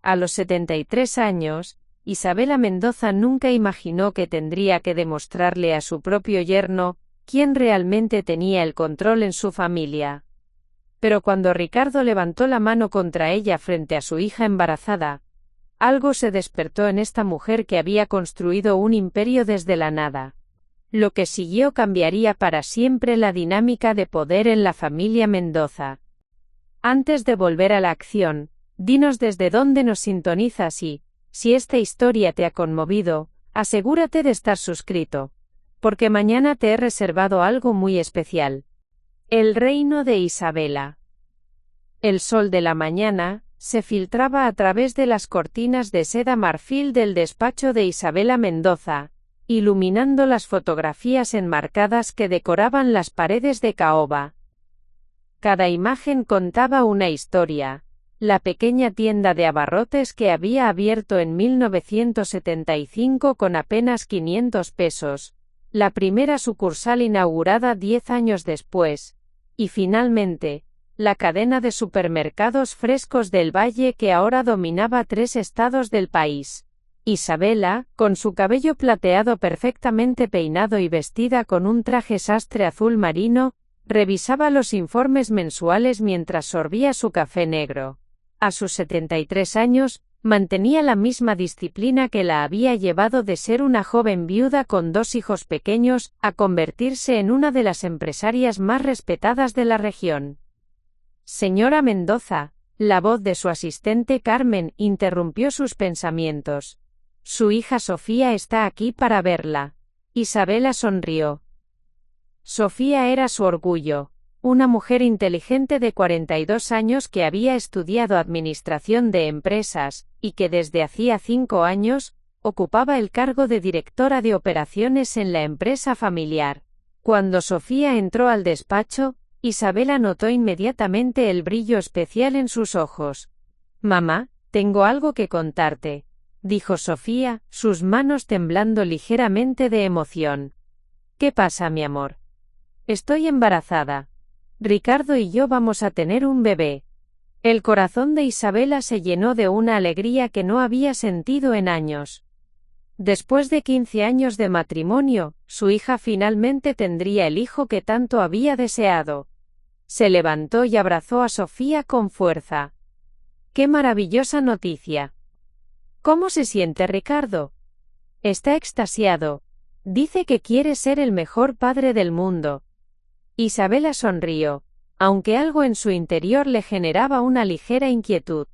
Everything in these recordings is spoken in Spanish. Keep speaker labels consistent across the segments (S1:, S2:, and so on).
S1: A los 73 años, Isabela Mendoza nunca imaginó que tendría que demostrarle a su propio yerno quién realmente tenía el control en su familia. Pero cuando Ricardo levantó la mano contra ella frente a su hija embarazada, algo se despertó en esta mujer que había construido un imperio desde la nada. Lo que siguió cambiaría para siempre la dinámica de poder en la familia Mendoza. Antes de volver a la acción, dinos desde dónde nos sintonizas y, si esta historia te ha conmovido, asegúrate de estar suscrito, porque mañana te he reservado algo muy especial. El reino de Isabela. El sol de la mañana se filtraba a través de las cortinas de seda marfil del despacho de Isabela Mendoza, iluminando las fotografías enmarcadas que decoraban las paredes de caoba. Cada imagen contaba una historia. La pequeña tienda de abarrotes que había abierto en 1975 con apenas 500 pesos, la primera sucursal inaugurada 10 años después, y finalmente, la cadena de supermercados Frescos del Valle que ahora dominaba 3 estados del país. Isabela, con su cabello plateado perfectamente peinado y vestida con un traje sastre azul marino, revisaba los informes mensuales mientras sorbía su café negro. A sus 73 años, mantenía la misma disciplina que la había llevado de ser una joven viuda con 2 hijos pequeños, a convertirse en una de las empresarias más respetadas de la región. Señora Mendoza, la voz de su asistente Carmen interrumpió sus pensamientos. Su hija Sofía está aquí para verla. Isabela sonrió. Sofía era su orgullo. Una mujer inteligente de 42 años que había estudiado administración de empresas, y que desde hacía 5 años, ocupaba el cargo de directora de operaciones en la empresa familiar. Cuando Sofía entró al despacho, Isabela notó inmediatamente el brillo especial en sus ojos. Mamá, tengo algo que contarte, dijo Sofía, sus manos temblando ligeramente de emoción. ¿Qué pasa, mi amor? Estoy embarazada. Ricardo y yo vamos a tener un bebé. El corazón de Isabela se llenó de una alegría que no había sentido en años. Después de 15 años de matrimonio, su hija finalmente tendría el hijo que tanto había deseado. Se levantó y abrazó a Sofía con fuerza. ¡Qué maravillosa noticia! ¿Cómo se siente Ricardo? Está extasiado. Dice que quiere ser el mejor padre del mundo. Isabela sonrió, aunque algo en su interior le generaba una ligera inquietud.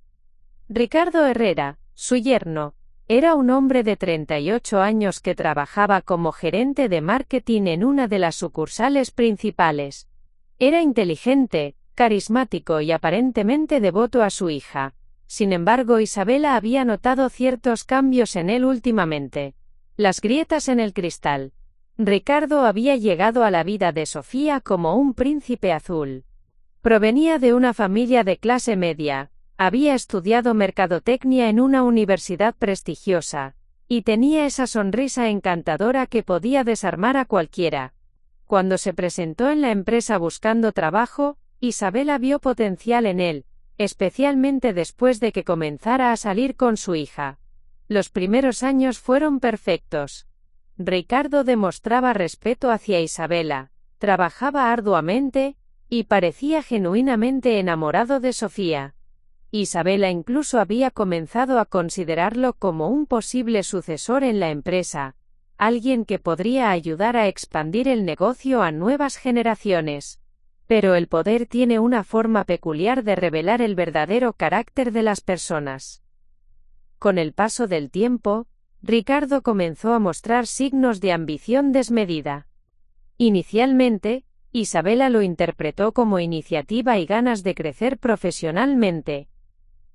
S1: Ricardo Herrera, su yerno, era un hombre de 38 años que trabajaba como gerente de marketing en una de las sucursales principales. Era inteligente, carismático y aparentemente devoto a su hija. Sin embargo, Isabela había notado ciertos cambios en él últimamente. Las grietas en el cristal. Ricardo había llegado a la vida de Sofía como un príncipe azul. Provenía de una familia de clase media, había estudiado mercadotecnia en una universidad prestigiosa, y tenía esa sonrisa encantadora que podía desarmar a cualquiera. Cuando se presentó en la empresa buscando trabajo, Isabela vio potencial en él, especialmente después de que comenzara a salir con su hija. Los primeros años fueron perfectos. Ricardo demostraba respeto hacia Isabela, trabajaba arduamente, y parecía genuinamente enamorado de Sofía. Isabela incluso había comenzado a considerarlo como un posible sucesor en la empresa, alguien que podría ayudar a expandir el negocio a nuevas generaciones. Pero el poder tiene una forma peculiar de revelar el verdadero carácter de las personas. Con el paso del tiempo, Ricardo comenzó a mostrar signos de ambición desmedida. Inicialmente, Isabela lo interpretó como iniciativa y ganas de crecer profesionalmente.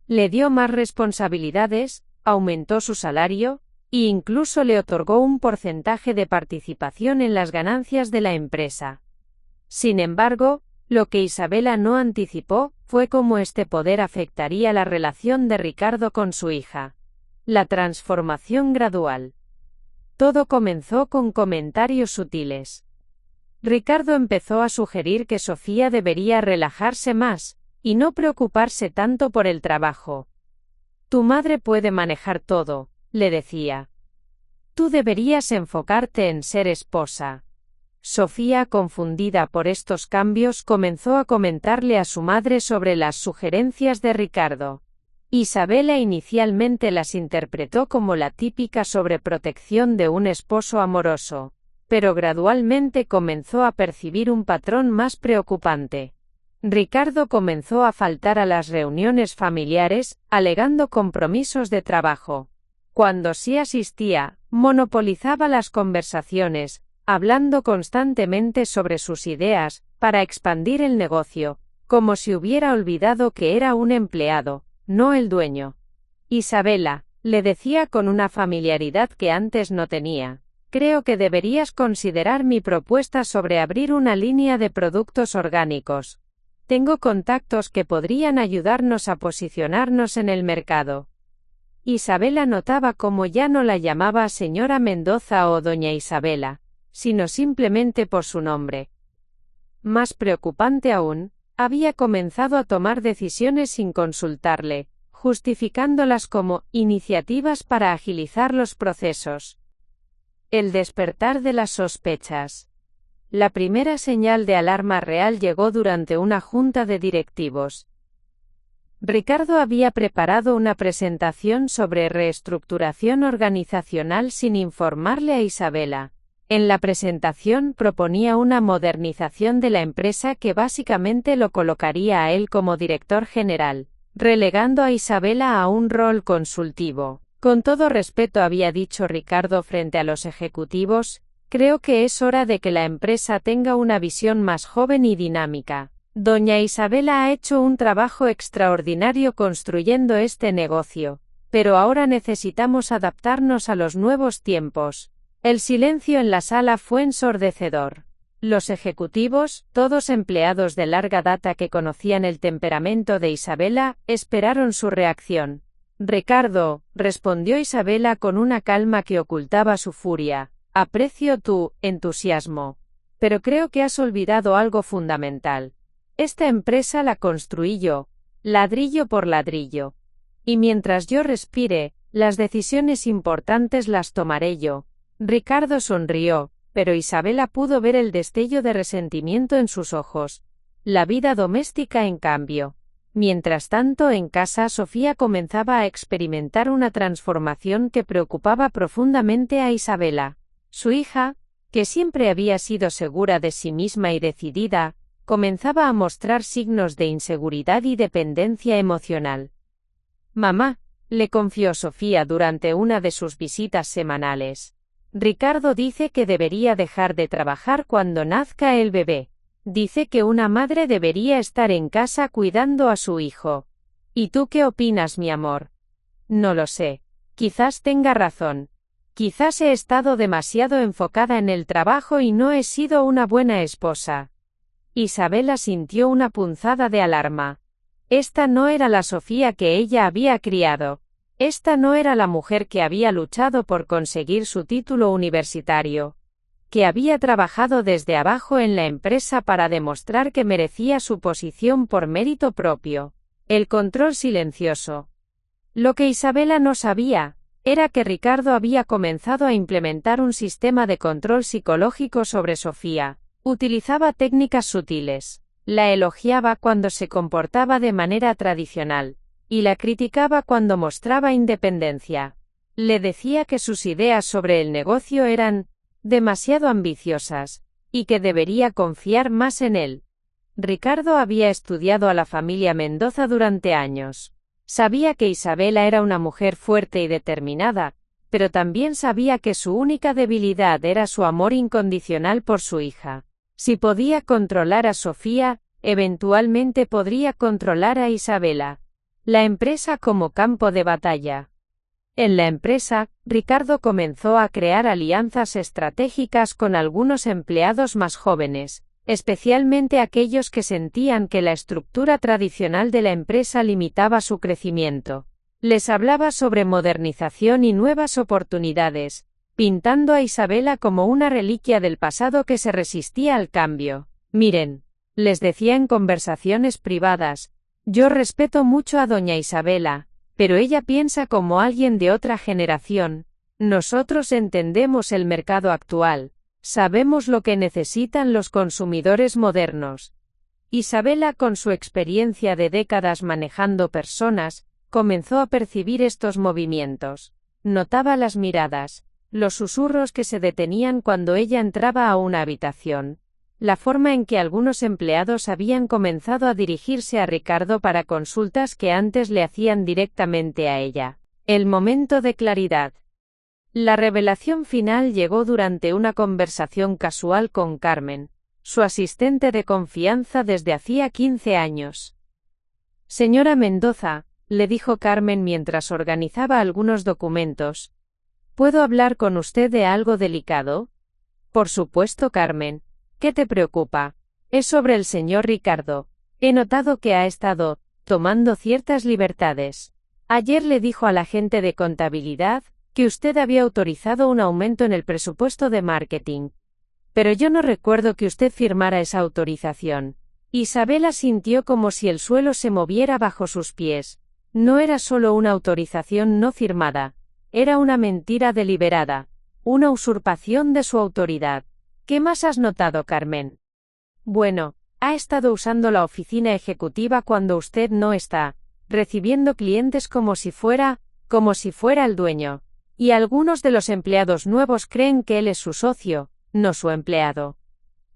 S1: Le dio más responsabilidades, aumentó su salario, e incluso le otorgó un porcentaje de participación en las ganancias de la empresa. Sin embargo, lo que Isabela no anticipó fue cómo este poder afectaría la relación de Ricardo con su hija. La transformación gradual. Todo comenzó con comentarios sutiles. Ricardo empezó a sugerir que Sofía debería relajarse más, y no preocuparse tanto por el trabajo. Tu madre puede manejar todo, le decía. Tú deberías enfocarte en ser esposa. Sofía, confundida por estos cambios, comenzó a comentarle a su madre sobre las sugerencias de Ricardo. Isabela inicialmente las interpretó como la típica sobreprotección de un esposo amoroso, pero gradualmente comenzó a percibir un patrón más preocupante. Ricardo comenzó a faltar a las reuniones familiares, alegando compromisos de trabajo. Cuando sí asistía, monopolizaba las conversaciones, hablando constantemente sobre sus ideas, para expandir el negocio, como si hubiera olvidado que era un empleado, no el dueño. Isabela, le decía con una familiaridad que antes no tenía, creo que deberías considerar mi propuesta sobre abrir una línea de productos orgánicos. Tengo contactos que podrían ayudarnos a posicionarnos en el mercado. Isabela notaba cómo ya no la llamaba señora Mendoza o doña Isabela, sino simplemente por su nombre. Más preocupante aún, había comenzado a tomar decisiones sin consultarle, justificándolas como iniciativas para agilizar los procesos. El despertar de las sospechas. La primera señal de alarma real llegó durante una junta de directivos. Ricardo había preparado una presentación sobre reestructuración organizacional sin informarle a Isabela. En la presentación proponía una modernización de la empresa que básicamente lo colocaría a él como director general, relegando a Isabela a un rol consultivo. Con todo respeto, había dicho Ricardo frente a los ejecutivos, creo que es hora de que la empresa tenga una visión más joven y dinámica. Doña Isabela ha hecho un trabajo extraordinario construyendo este negocio, pero ahora necesitamos adaptarnos a los nuevos tiempos. El silencio en la sala fue ensordecedor. Los ejecutivos, todos empleados de larga data que conocían el temperamento de Isabela, esperaron su reacción. Ricardo, respondió Isabela con una calma que ocultaba su furia, aprecio tu entusiasmo. Pero creo que has olvidado algo fundamental. Esta empresa la construí yo, ladrillo por ladrillo. Y mientras yo respire, las decisiones importantes las tomaré yo. Ricardo sonrió, pero Isabela pudo ver el destello de resentimiento en sus ojos. La vida doméstica, en cambio. Mientras tanto, en casa, Sofía comenzaba a experimentar una transformación que preocupaba profundamente a Isabela. Su hija, que siempre había sido segura de sí misma y decidida, comenzaba a mostrar signos de inseguridad y dependencia emocional. Mamá, le confió Sofía durante una de sus visitas semanales. Ricardo dice que debería dejar de trabajar cuando nazca el bebé. Dice que una madre debería estar en casa cuidando a su hijo. ¿Y tú qué opinas, mi amor? No lo sé. Quizás tenga razón. Quizás he estado demasiado enfocada en el trabajo y no he sido una buena esposa. Isabela sintió una punzada de alarma. Esta no era la Sofía que ella había criado. Esta no era la mujer que había luchado por conseguir su título universitario, que había trabajado desde abajo en la empresa para demostrar que merecía su posición por mérito propio. El control silencioso. Lo que Isabela no sabía, era que Ricardo había comenzado a implementar un sistema de control psicológico sobre Sofía. Utilizaba técnicas sutiles. La elogiaba cuando se comportaba de manera tradicional, y la criticaba cuando mostraba independencia. Le decía que sus ideas sobre el negocio eran demasiado ambiciosas, y que debería confiar más en él. Ricardo había estudiado a la familia Mendoza durante años. Sabía que Isabela era una mujer fuerte y determinada, pero también sabía que su única debilidad era su amor incondicional por su hija. Si podía controlar a Sofía, eventualmente podría controlar a Isabela. La empresa como campo de batalla. En la empresa, Ricardo comenzó a crear alianzas estratégicas con algunos empleados más jóvenes, especialmente aquellos que sentían que la estructura tradicional de la empresa limitaba su crecimiento. Les hablaba sobre modernización y nuevas oportunidades, pintando a Isabela como una reliquia del pasado que se resistía al cambio. Miren, les decía en conversaciones privadas, yo respeto mucho a doña Isabela, Pero ella piensa como alguien de otra generación. Nosotros entendemos el mercado actual. Sabemos lo que necesitan los consumidores modernos. Isabela, con su experiencia de décadas manejando personas, comenzó a percibir estos movimientos. Notaba las miradas, los susurros que se detenían cuando ella entraba a una habitación, la forma en que algunos empleados habían comenzado a dirigirse a Ricardo para consultas que antes le hacían directamente a ella. El momento de claridad. La revelación final llegó durante una conversación casual con Carmen, su asistente de confianza desde hacía 15 años. Señora Mendoza, le dijo Carmen mientras organizaba algunos documentos. ¿Puedo hablar con usted de algo delicado? Por supuesto, Carmen. ¿Qué te preocupa? Es sobre el señor Ricardo. He notado que ha estado tomando ciertas libertades. Ayer le dijo al agente de contabilidad que usted había autorizado un aumento en el presupuesto de marketing. Pero yo no recuerdo que usted firmara esa autorización. Isabela sintió como si el suelo se moviera bajo sus pies. No era solo una autorización no firmada. Era una mentira deliberada. Una usurpación de su autoridad. ¿Qué más has notado, Carmen? Bueno, ha estado usando la oficina ejecutiva cuando usted no está, recibiendo clientes como si fuera el dueño. Y algunos de los empleados nuevos creen que él es su socio, no su empleado.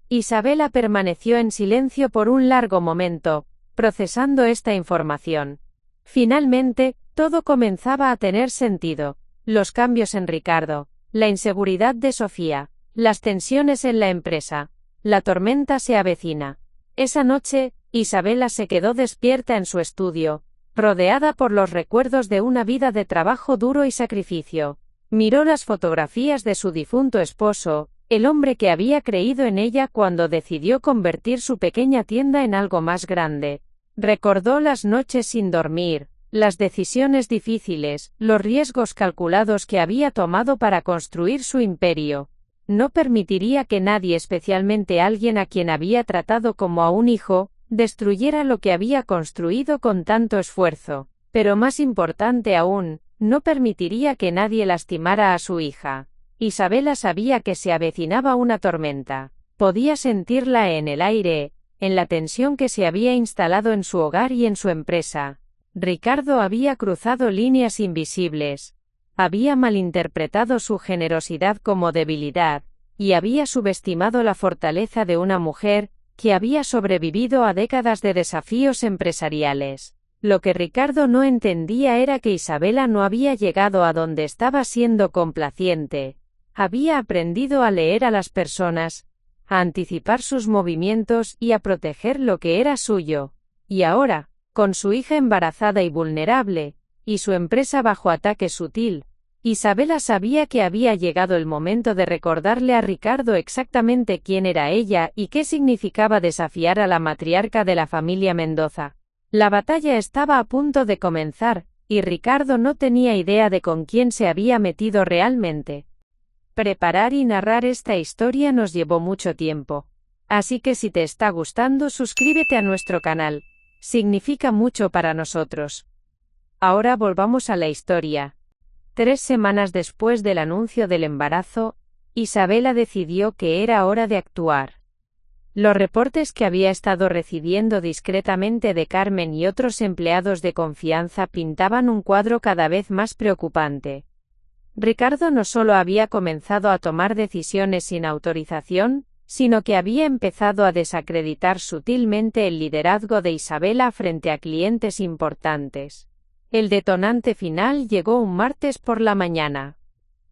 S1: Isabela permaneció en silencio por un largo momento, procesando esta información. Finalmente, todo comenzaba a tener sentido. Los cambios en Ricardo, la inseguridad de Sofía, las tensiones en la empresa. La tormenta se avecina. Esa noche, Isabela se quedó despierta en su estudio, rodeada por los recuerdos de una vida de trabajo duro y sacrificio. Miró las fotografías de su difunto esposo, el hombre que había creído en ella cuando decidió convertir su pequeña tienda en algo más grande. Recordó las noches sin dormir, las decisiones difíciles, los riesgos calculados que había tomado para construir su imperio. No permitiría que nadie, especialmente alguien a quien había tratado como a un hijo, destruyera lo que había construido con tanto esfuerzo. Pero más importante aún, no permitiría que nadie lastimara a su hija. Isabela sabía que se avecinaba una tormenta. Podía sentirla en el aire, en la tensión que se había instalado en su hogar y en su empresa. Ricardo había cruzado líneas invisibles. Había malinterpretado su generosidad como debilidad, y había subestimado la fortaleza de una mujer que había sobrevivido a décadas de desafíos empresariales. Lo que Ricardo no entendía era que Isabela no había llegado a donde estaba siendo complaciente. Había aprendido a leer a las personas, a anticipar sus movimientos y a proteger lo que era suyo. Y ahora, con su hija embarazada y vulnerable, y su empresa bajo ataque sutil, Isabela sabía que había llegado el momento de recordarle a Ricardo exactamente quién era ella y qué significaba desafiar a la matriarca de la familia Mendoza. La batalla estaba a punto de comenzar, y Ricardo no tenía idea de con quién se había metido realmente. Preparar y narrar esta historia nos llevó mucho tiempo. Así que si te está gustando, suscríbete a nuestro canal. Significa mucho para nosotros. Ahora volvamos a la historia. 3 semanas después del anuncio del embarazo, Isabela decidió que era hora de actuar. Los reportes que había estado recibiendo discretamente de Carmen y otros empleados de confianza pintaban un cuadro cada vez más preocupante. Ricardo no solo había comenzado a tomar decisiones sin autorización, sino que había empezado a desacreditar sutilmente el liderazgo de Isabela frente a clientes importantes. El detonante final llegó un martes por la mañana.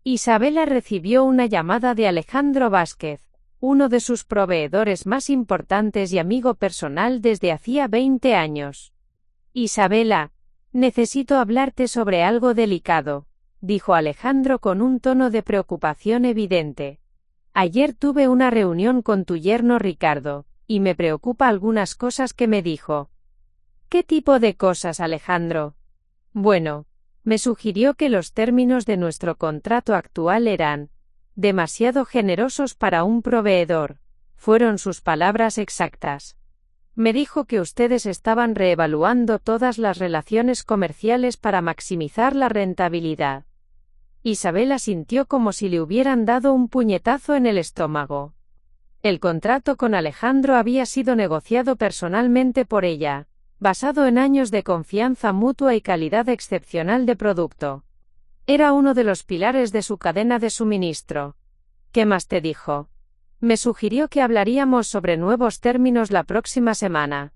S1: Isabela recibió una llamada de Alejandro Vázquez, uno de sus proveedores más importantes y amigo personal desde hacía 20 años. Isabela, necesito hablarte sobre algo delicado, dijo Alejandro con un tono de preocupación evidente. Ayer tuve una reunión con tu yerno Ricardo, y me preocupa algunas cosas que me dijo. ¿Qué tipo de cosas, Alejandro? Bueno, me sugirió que los términos de nuestro contrato actual eran demasiado generosos para un proveedor. Fueron sus palabras exactas. Me dijo que ustedes estaban reevaluando todas las relaciones comerciales para maximizar la rentabilidad. Isabela sintió como si le hubieran dado un puñetazo en el estómago. El contrato con Alejandro había sido negociado personalmente por ella, basado en años de confianza mutua y calidad excepcional de producto. Era uno de los pilares de su cadena de suministro. ¿Qué más te dijo? Me sugirió que hablaríamos sobre nuevos términos la próxima semana.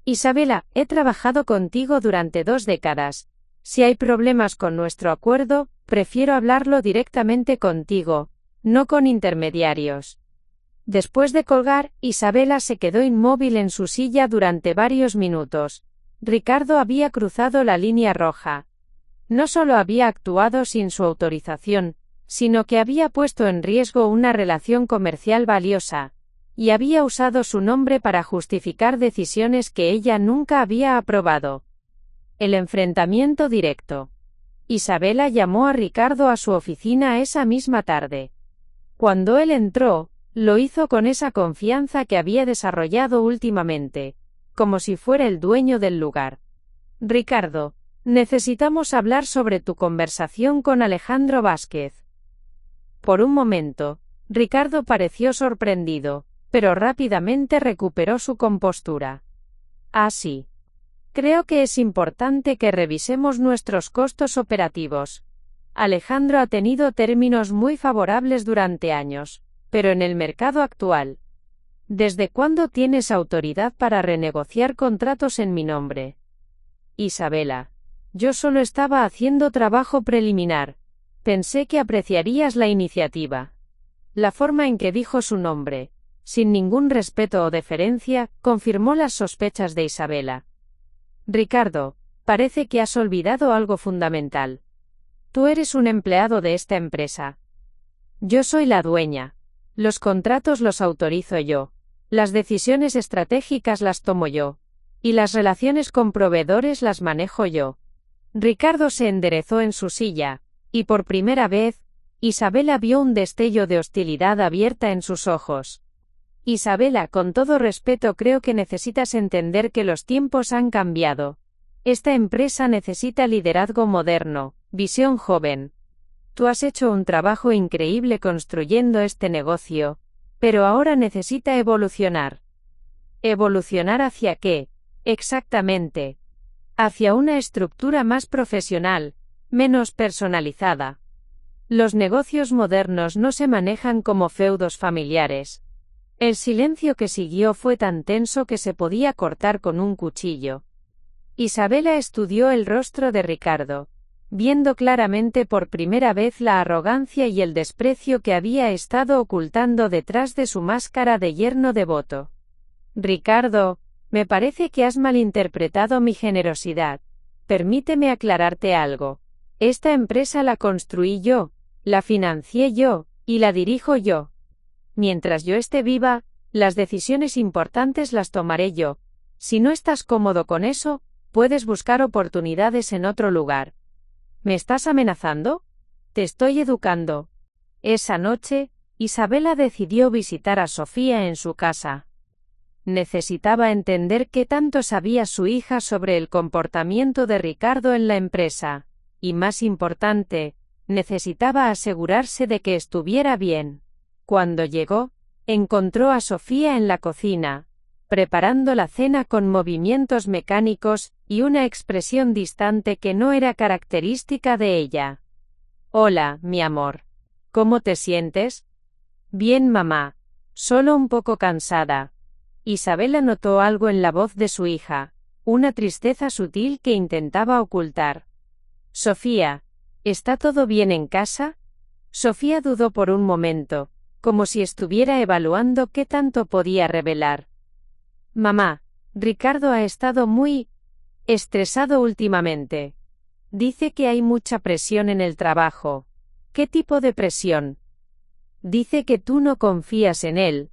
S1: Isabela, he trabajado contigo durante 2 décadas. Si hay problemas con nuestro acuerdo, prefiero hablarlo directamente contigo, no con intermediarios. Después de colgar, Isabela se quedó inmóvil en su silla durante varios minutos. Ricardo había cruzado la línea roja. No solo había actuado sin su autorización, sino que había puesto en riesgo una relación comercial valiosa, y había usado su nombre para justificar decisiones que ella nunca había aprobado. El enfrentamiento directo. Isabela llamó a Ricardo a su oficina esa misma tarde. Cuando él entró, lo hizo con esa confianza que había desarrollado últimamente, como si fuera el dueño del lugar. Ricardo, necesitamos hablar sobre tu conversación con Alejandro Vázquez. Por un momento, Ricardo pareció sorprendido, pero rápidamente recuperó su compostura. Ah, sí. Creo que es importante que revisemos nuestros costos operativos. Alejandro ha tenido términos muy favorables durante años, pero en el mercado actual. ¿Desde cuándo tienes autoridad para renegociar contratos en mi nombre? Isabela. Yo solo estaba haciendo trabajo preliminar. Pensé que apreciarías la iniciativa. La forma en que dijo su nombre, sin ningún respeto o deferencia, confirmó las sospechas de Isabela. Ricardo, parece que has olvidado algo fundamental. Tú eres un empleado de esta empresa. Yo soy la dueña. Los contratos los autorizo yo. Las decisiones estratégicas las tomo yo. Y las relaciones con proveedores las manejo yo. Ricardo se enderezó en su silla, y por primera vez, Isabela vio un destello de hostilidad abierta en sus ojos. Isabela, con todo respeto, creo que necesitas entender que los tiempos han cambiado. Esta empresa necesita liderazgo moderno, visión joven. Tú has hecho un trabajo increíble construyendo este negocio, pero ahora necesita evolucionar. ¿Evolucionar hacia qué? Exactamente. Hacia una estructura más profesional, menos personalizada. Los negocios modernos no se manejan como feudos familiares. El silencio que siguió fue tan tenso que se podía cortar con un cuchillo. Isabela estudió el rostro de Ricardo, viendo claramente por primera vez la arrogancia y el desprecio que había estado ocultando detrás de su máscara de yerno devoto. Ricardo, me parece que has malinterpretado mi generosidad. Permíteme aclararte algo. Esta empresa la construí yo, la financié yo, y la dirijo yo. Mientras yo esté viva, las decisiones importantes las tomaré yo. Si no estás cómodo con eso, puedes buscar oportunidades en otro lugar. ¿Me estás amenazando? Te estoy educando. Esa noche, Isabela decidió visitar a Sofía en su casa. Necesitaba entender qué tanto sabía su hija sobre el comportamiento de Ricardo en la empresa, y más importante, necesitaba asegurarse de que estuviera bien. Cuando llegó, encontró a Sofía en la cocina, preparando la cena con movimientos mecánicos y una expresión distante que no era característica de ella. Hola, mi amor. ¿Cómo te sientes? Bien, mamá. Solo un poco cansada. Isabela notó algo en la voz de su hija, una tristeza sutil que intentaba ocultar. Sofía, ¿está todo bien en casa? Sofía dudó por un momento, como si estuviera evaluando qué tanto podía revelar. Mamá, Ricardo ha estado muy estresado últimamente. Dice que hay mucha presión en el trabajo. ¿Qué tipo de presión? Dice que tú no confías en él,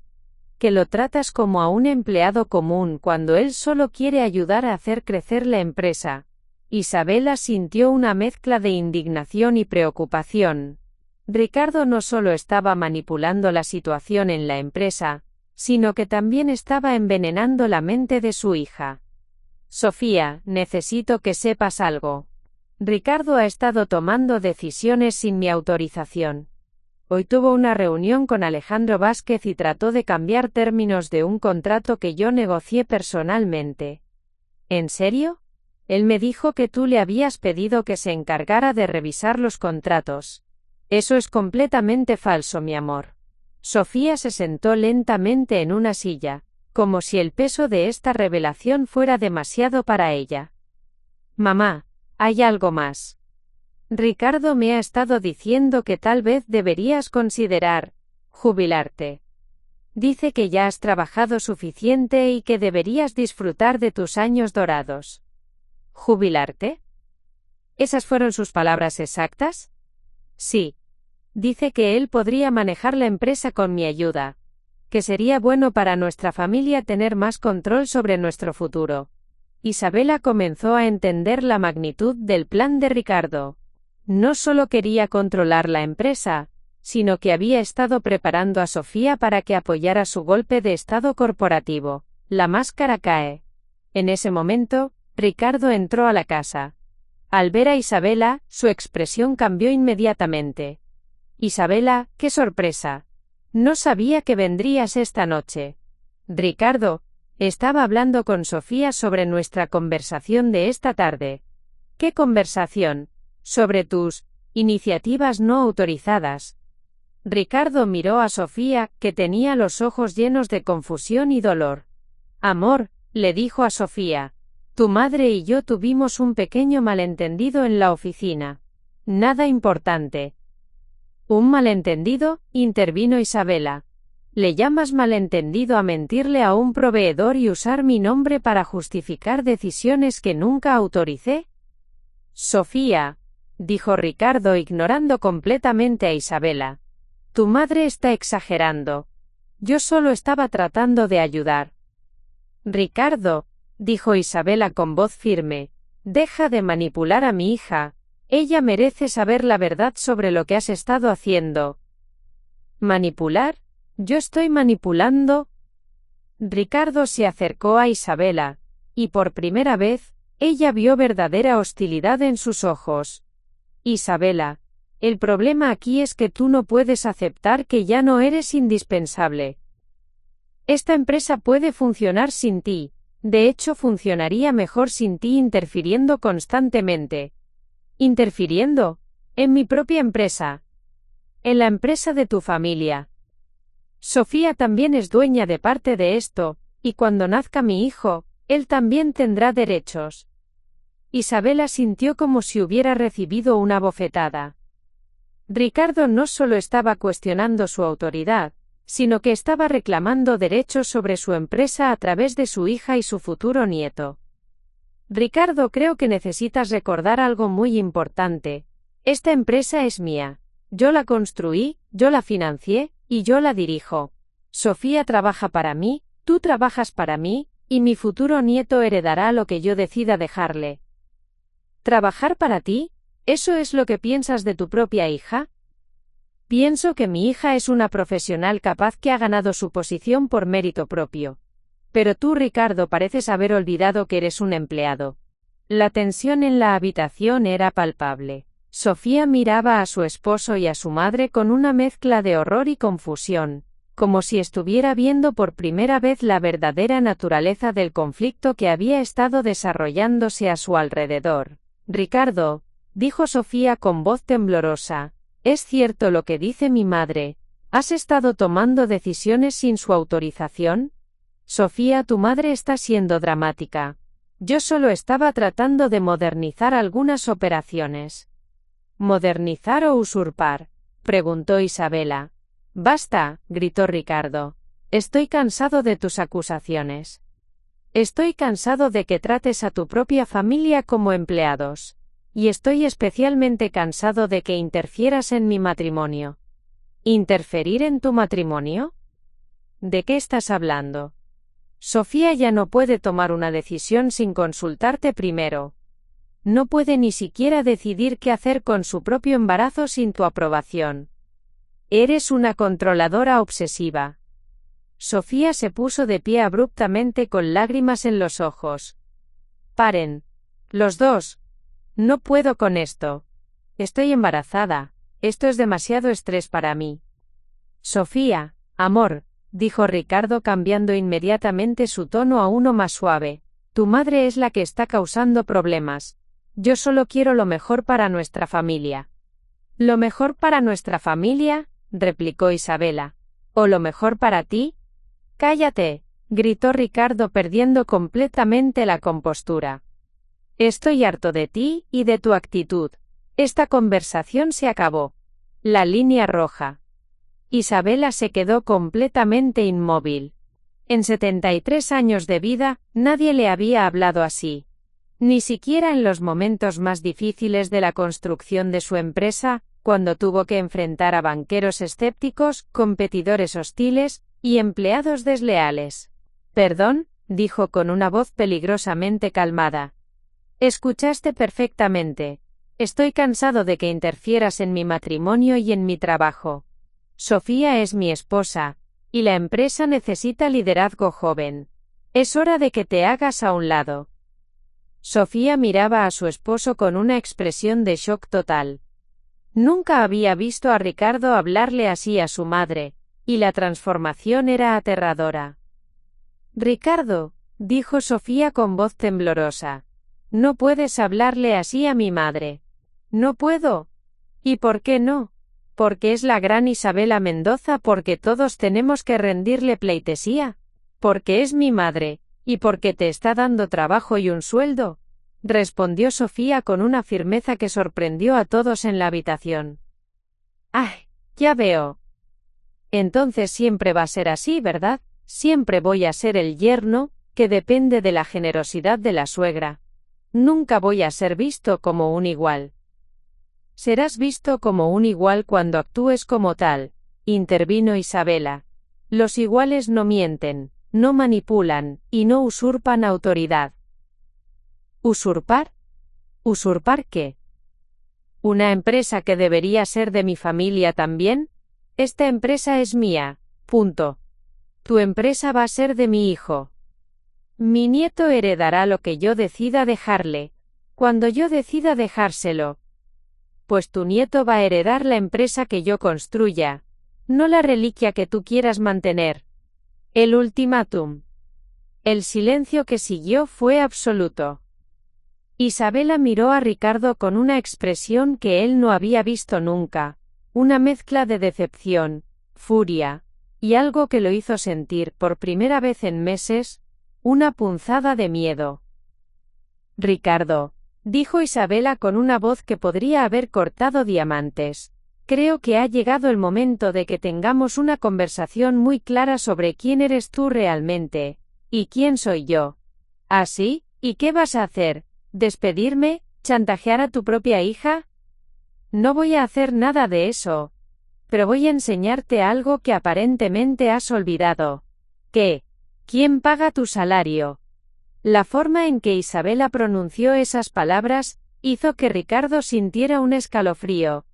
S1: que lo tratas como a un empleado común cuando él solo quiere ayudar a hacer crecer la empresa. Isabela sintió una mezcla de indignación y preocupación. Ricardo no solo estaba manipulando la situación en la empresa, sino que también estaba envenenando la mente de su hija. Sofía, necesito que sepas algo. Ricardo ha estado tomando decisiones sin mi autorización. Hoy tuvo una reunión con Alejandro Vázquez y trató de cambiar términos de un contrato que yo negocié personalmente. ¿En serio? Él me dijo que tú le habías pedido que se encargara de revisar los contratos. Eso es completamente falso, mi amor. Sofía se sentó lentamente en una silla, como si el peso de esta revelación fuera demasiado para ella. Mamá, hay algo más. Ricardo me ha estado diciendo que tal vez deberías considerar jubilarte. Dice que ya has trabajado suficiente y que deberías disfrutar de tus años dorados. ¿Jubilarte? ¿Esas fueron sus palabras exactas? Sí. Dice que él podría manejar la empresa con mi ayuda, que sería bueno para nuestra familia tener más control sobre nuestro futuro. Isabela comenzó a entender la magnitud del plan de Ricardo. No solo quería controlar la empresa, sino que había estado preparando a Sofía para que apoyara su golpe de estado corporativo. La máscara cae. En ese momento, Ricardo entró a la casa. Al ver a Isabela, su expresión cambió inmediatamente. Isabela, qué sorpresa. No sabía que vendrías esta noche. Ricardo, estaba hablando con Sofía sobre nuestra conversación de esta tarde. ¿Qué conversación? Sobre tus iniciativas no autorizadas. Ricardo miró a Sofía, que tenía los ojos llenos de confusión y dolor. Amor, le dijo a Sofía, tu madre y yo tuvimos un pequeño malentendido en la oficina. Nada importante. ¿Un malentendido?, intervino Isabela. ¿Le llamas malentendido a mentirle a un proveedor y usar mi nombre para justificar decisiones que nunca autoricé? Sofía, dijo Ricardo ignorando completamente a Isabela. Tu madre está exagerando. Yo solo estaba tratando de ayudar. Ricardo, dijo Isabela con voz firme, deja de manipular a mi hija. Ella merece saber la verdad sobre lo que has estado haciendo. ¿Manipular? ¿Yo estoy manipulando? Ricardo se acercó a Isabela, y por primera vez, ella vio verdadera hostilidad en sus ojos. Isabela, el problema aquí es que tú no puedes aceptar que ya no eres indispensable. Esta empresa puede funcionar sin ti, de hecho funcionaría mejor sin ti interfiriendo constantemente. ¿Interfiriendo? En mi propia empresa. En la empresa de tu familia. Sofía también es dueña de parte de esto, y cuando nazca mi hijo, él también tendrá derechos. Isabela sintió como si hubiera recibido una bofetada. Ricardo no solo estaba cuestionando su autoridad, sino que estaba reclamando derechos sobre su empresa a través de su hija y su futuro nieto. Ricardo, creo que necesitas recordar algo muy importante. Esta empresa es mía. Yo la construí, yo la financié, y yo la dirijo. Sofía trabaja para mí, tú trabajas para mí, y mi futuro nieto heredará lo que yo decida dejarle. ¿Trabajar para ti? ¿Eso es lo que piensas de tu propia hija? Pienso que mi hija es una profesional capaz que ha ganado su posición por mérito propio. Pero tú, Ricardo, pareces haber olvidado que eres un empleado. La tensión en la habitación era palpable. Sofía miraba a su esposo y a su madre con una mezcla de horror y confusión, como si estuviera viendo por primera vez la verdadera naturaleza del conflicto que había estado desarrollándose a su alrededor. Ricardo, dijo Sofía con voz temblorosa, es cierto lo que dice mi madre. ¿Has estado tomando decisiones sin su autorización? Sofía, tu madre está siendo dramática. Yo solo estaba tratando de modernizar algunas operaciones. ¿Modernizar o usurpar?, preguntó Isabela. Basta, gritó Ricardo. Estoy cansado de tus acusaciones. Estoy cansado de que trates a tu propia familia como empleados. Y estoy especialmente cansado de que interfieras en mi matrimonio. ¿Interferir en tu matrimonio? ¿De qué estás hablando? Sofía ya no puede tomar una decisión sin consultarte primero. No puede ni siquiera decidir qué hacer con su propio embarazo sin tu aprobación. Eres una controladora obsesiva. Sofía se puso de pie abruptamente con lágrimas en los ojos. Paren. Los dos. No puedo con esto. Estoy embarazada. Esto es demasiado estrés para mí. Sofía, amor, dijo Ricardo cambiando inmediatamente su tono a uno más suave. Tu madre es la que está causando problemas. Yo solo quiero lo mejor para nuestra familia. ¿Lo mejor para nuestra familia?, replicó Isabela. ¿O lo mejor para ti? Cállate, gritó Ricardo perdiendo completamente la compostura. Estoy harto de ti y de tu actitud. Esta conversación se acabó. La línea roja. Isabela se quedó completamente inmóvil. En 73 años de vida, nadie le había hablado así. Ni siquiera en los momentos más difíciles de la construcción de su empresa, cuando tuvo que enfrentar a banqueros escépticos, competidores hostiles, y empleados desleales. Perdón, dijo con una voz peligrosamente calmada. Escuchaste perfectamente. Estoy cansado de que interfieras en mi matrimonio y en mi trabajo. Sofía es mi esposa, y la empresa necesita liderazgo joven. Es hora de que te hagas a un lado. Sofía miraba a su esposo con una expresión de shock total. Nunca había visto a Ricardo hablarle así a su madre, y la transformación era aterradora. Ricardo, dijo Sofía con voz temblorosa, no puedes hablarle así a mi madre. No puedo. ¿Y por qué no? Porque es la gran Isabela Mendoza, porque todos tenemos que rendirle pleitesía. Porque es mi madre, y porque te está dando trabajo y un sueldo, respondió Sofía con una firmeza que sorprendió a todos en la habitación. ¡Ay! Ya veo. Entonces siempre va a ser así, ¿verdad? Siempre voy a ser el yerno, que depende de la generosidad de la suegra. Nunca voy a ser visto como un igual. Serás visto como un igual cuando actúes como tal, intervino Isabela. Los iguales no mienten, no manipulan, y no usurpan autoridad. ¿Usurpar? ¿Usurpar qué? ¿Una empresa que debería ser de mi familia también? Esta empresa es mía, punto. Tu empresa va a ser de mi hijo. Mi nieto heredará lo que yo decida dejarle, cuando yo decida dejárselo. Pues tu nieto va a heredar la empresa que yo construya, no la reliquia que tú quieras mantener. El ultimátum. El silencio que siguió fue absoluto. Isabela miró a Ricardo con una expresión que él no había visto nunca, una mezcla de decepción, furia, y algo que lo hizo sentir por primera vez en meses, una punzada de miedo. Ricardo, dijo Isabela con una voz que podría haber cortado diamantes, creo que ha llegado el momento de que tengamos una conversación muy clara sobre quién eres tú realmente, y quién soy yo. ¿Ah, sí? ¿Y qué vas a hacer? ¿Despedirme? ¿Chantajear a tu propia hija? No voy a hacer nada de eso. Pero voy a enseñarte algo que aparentemente has olvidado. ¿Qué? ¿Quién paga tu salario? La forma en que Isabela pronunció esas palabras hizo que Ricardo sintiera un escalofrío.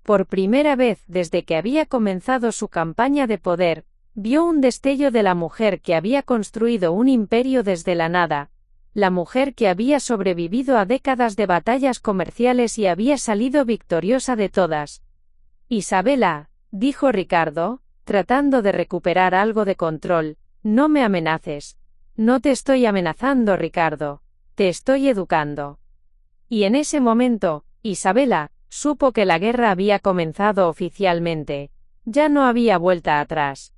S1: Por primera vez desde que había comenzado su campaña de poder, vio un destello de la mujer que había construido un imperio desde la nada, la mujer que había sobrevivido a décadas de batallas comerciales y había salido victoriosa de todas. Isabela, dijo Ricardo, tratando de recuperar algo de control, no me amenaces. No te estoy amenazando, Ricardo, te estoy educando. Y en ese momento, Isabela supo que la guerra había comenzado oficialmente. Ya no había vuelta atrás.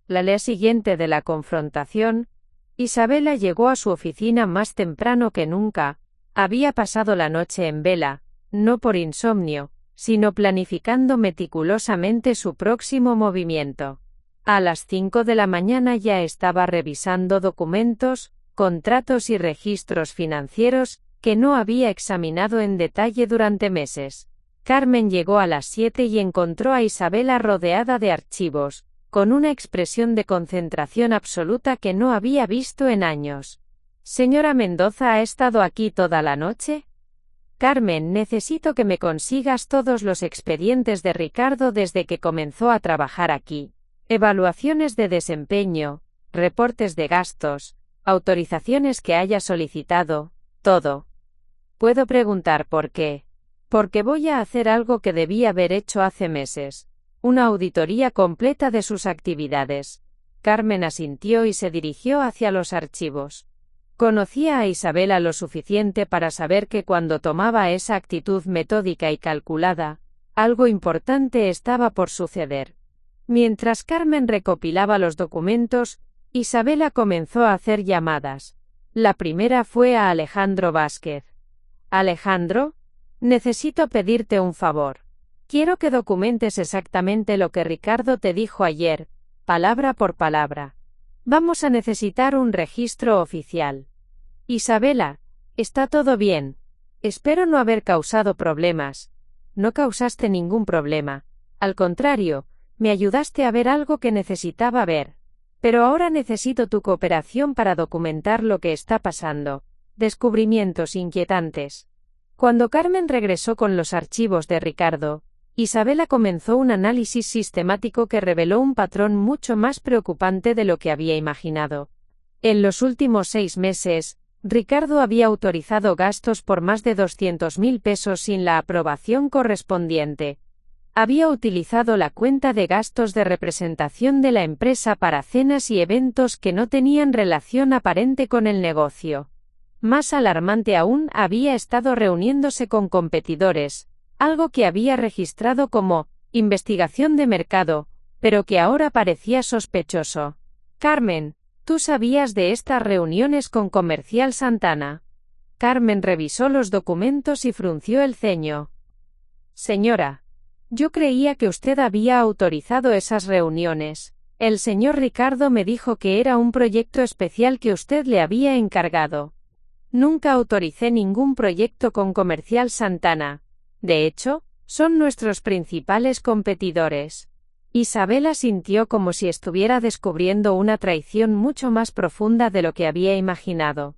S1: La día siguiente de la confrontación, Isabela llegó a su oficina más temprano que nunca. Había pasado la noche en vela, no por insomnio, sino planificando meticulosamente su próximo movimiento. A las 5 de la mañana ya estaba revisando documentos, contratos y registros financieros, que no había examinado en detalle durante meses. Carmen llegó a las 7 y encontró a Isabela rodeada de archivos, con una expresión de concentración absoluta que no había visto en años. ¿Señora Mendoza ha estado aquí toda la noche? Carmen, necesito que me consigas todos los expedientes de Ricardo desde que comenzó a trabajar aquí. Evaluaciones de desempeño, reportes de gastos, autorizaciones que haya solicitado, todo. ¿Puedo preguntar por qué? Porque voy a hacer algo que debí haber hecho hace meses. Una auditoría completa de sus actividades. Carmen asintió y se dirigió hacia los archivos. Conocía a Isabela lo suficiente para saber que cuando tomaba esa actitud metódica y calculada, algo importante estaba por suceder. Mientras Carmen recopilaba los documentos, Isabela comenzó a hacer llamadas. La primera fue a Alejandro Vázquez. Alejandro, necesito pedirte un favor. Quiero que documentes exactamente lo que Ricardo te dijo ayer, palabra por palabra. Vamos a necesitar un registro oficial. Isabela, está todo bien. Espero no haber causado problemas. No causaste ningún problema. Al contrario, me ayudaste a ver algo que necesitaba ver. Pero ahora necesito tu cooperación para documentar lo que está pasando. Descubrimientos inquietantes. Cuando Carmen regresó con los archivos de Ricardo, Isabela comenzó un análisis sistemático que reveló un patrón mucho más preocupante de lo que había imaginado. En los últimos 6 meses, Ricardo había autorizado gastos por más de 200.000 pesos sin la aprobación correspondiente. Había utilizado la cuenta de gastos de representación de la empresa para cenas y eventos que no tenían relación aparente con el negocio. Más alarmante aún, había estado reuniéndose con competidores, algo que había registrado como investigación de mercado, pero que ahora parecía sospechoso. Carmen, ¿tú sabías de estas reuniones con Comercial Santana? Carmen revisó los documentos y frunció el ceño. Señora, yo creía que usted había autorizado esas reuniones. El señor Ricardo me dijo que era un proyecto especial que usted le había encargado. Nunca autoricé ningún proyecto con Comercial Santana. De hecho, son nuestros principales competidores. Isabela sintió como si estuviera descubriendo una traición mucho más profunda de lo que había imaginado.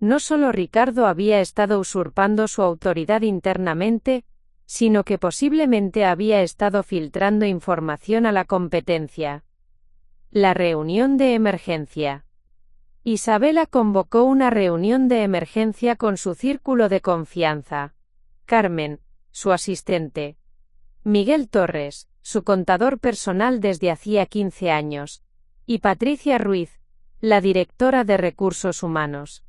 S1: No solo Ricardo había estado usurpando su autoridad internamente, sino que posiblemente había estado filtrando información a la competencia. La reunión de emergencia. Isabela convocó una reunión de emergencia con su círculo de confianza. Carmen, su asistente. Miguel Torres, su contador personal desde hacía 15 años. Y Patricia Ruiz, la directora de Recursos Humanos.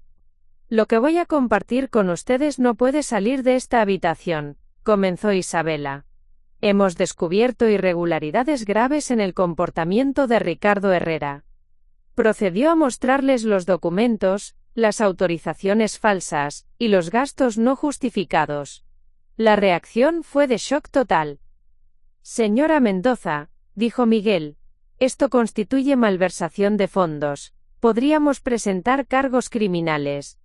S1: Lo que voy a compartir con ustedes no puede salir de esta habitación, comenzó Isabela. Hemos descubierto irregularidades graves en el comportamiento de Ricardo Herrera. Procedió a mostrarles los documentos, las autorizaciones falsas, y los gastos no justificados. La reacción fue de shock total. Señora Mendoza, dijo Miguel, esto constituye malversación de fondos. Podríamos presentar cargos criminales.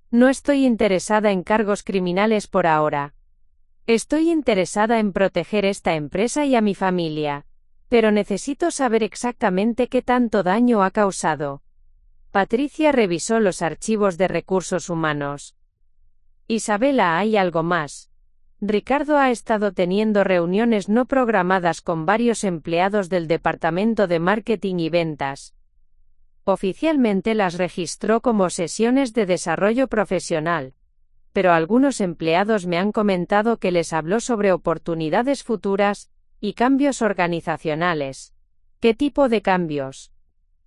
S1: No estoy interesada en cargos criminales por ahora. Estoy interesada en proteger esta empresa y a mi familia. Pero necesito saber exactamente qué tanto daño ha causado. Patricia revisó los archivos de Recursos Humanos. Isabela, hay algo más. Ricardo ha estado teniendo reuniones no programadas con varios empleados del Departamento de Marketing y Ventas. Oficialmente las registró como sesiones de desarrollo profesional. Pero algunos empleados me han comentado que les habló sobre oportunidades futuras y cambios organizacionales. ¿Qué tipo de cambios?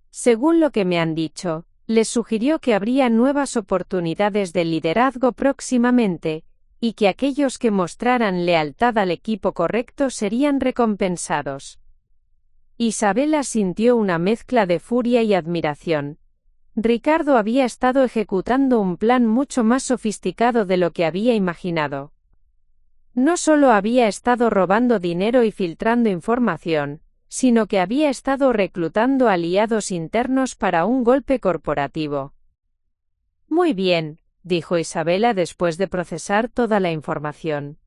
S1: Según lo que me han dicho, les sugirió que habría nuevas oportunidades de liderazgo próximamente, y que aquellos que mostraran lealtad al equipo correcto serían recompensados. Isabela sintió una mezcla de furia y admiración. Ricardo había estado ejecutando un plan mucho más sofisticado de lo que había imaginado. No solo había estado robando dinero y filtrando información, sino que había estado reclutando aliados internos para un golpe corporativo. Muy bien, dijo Isabela después de procesar toda la información.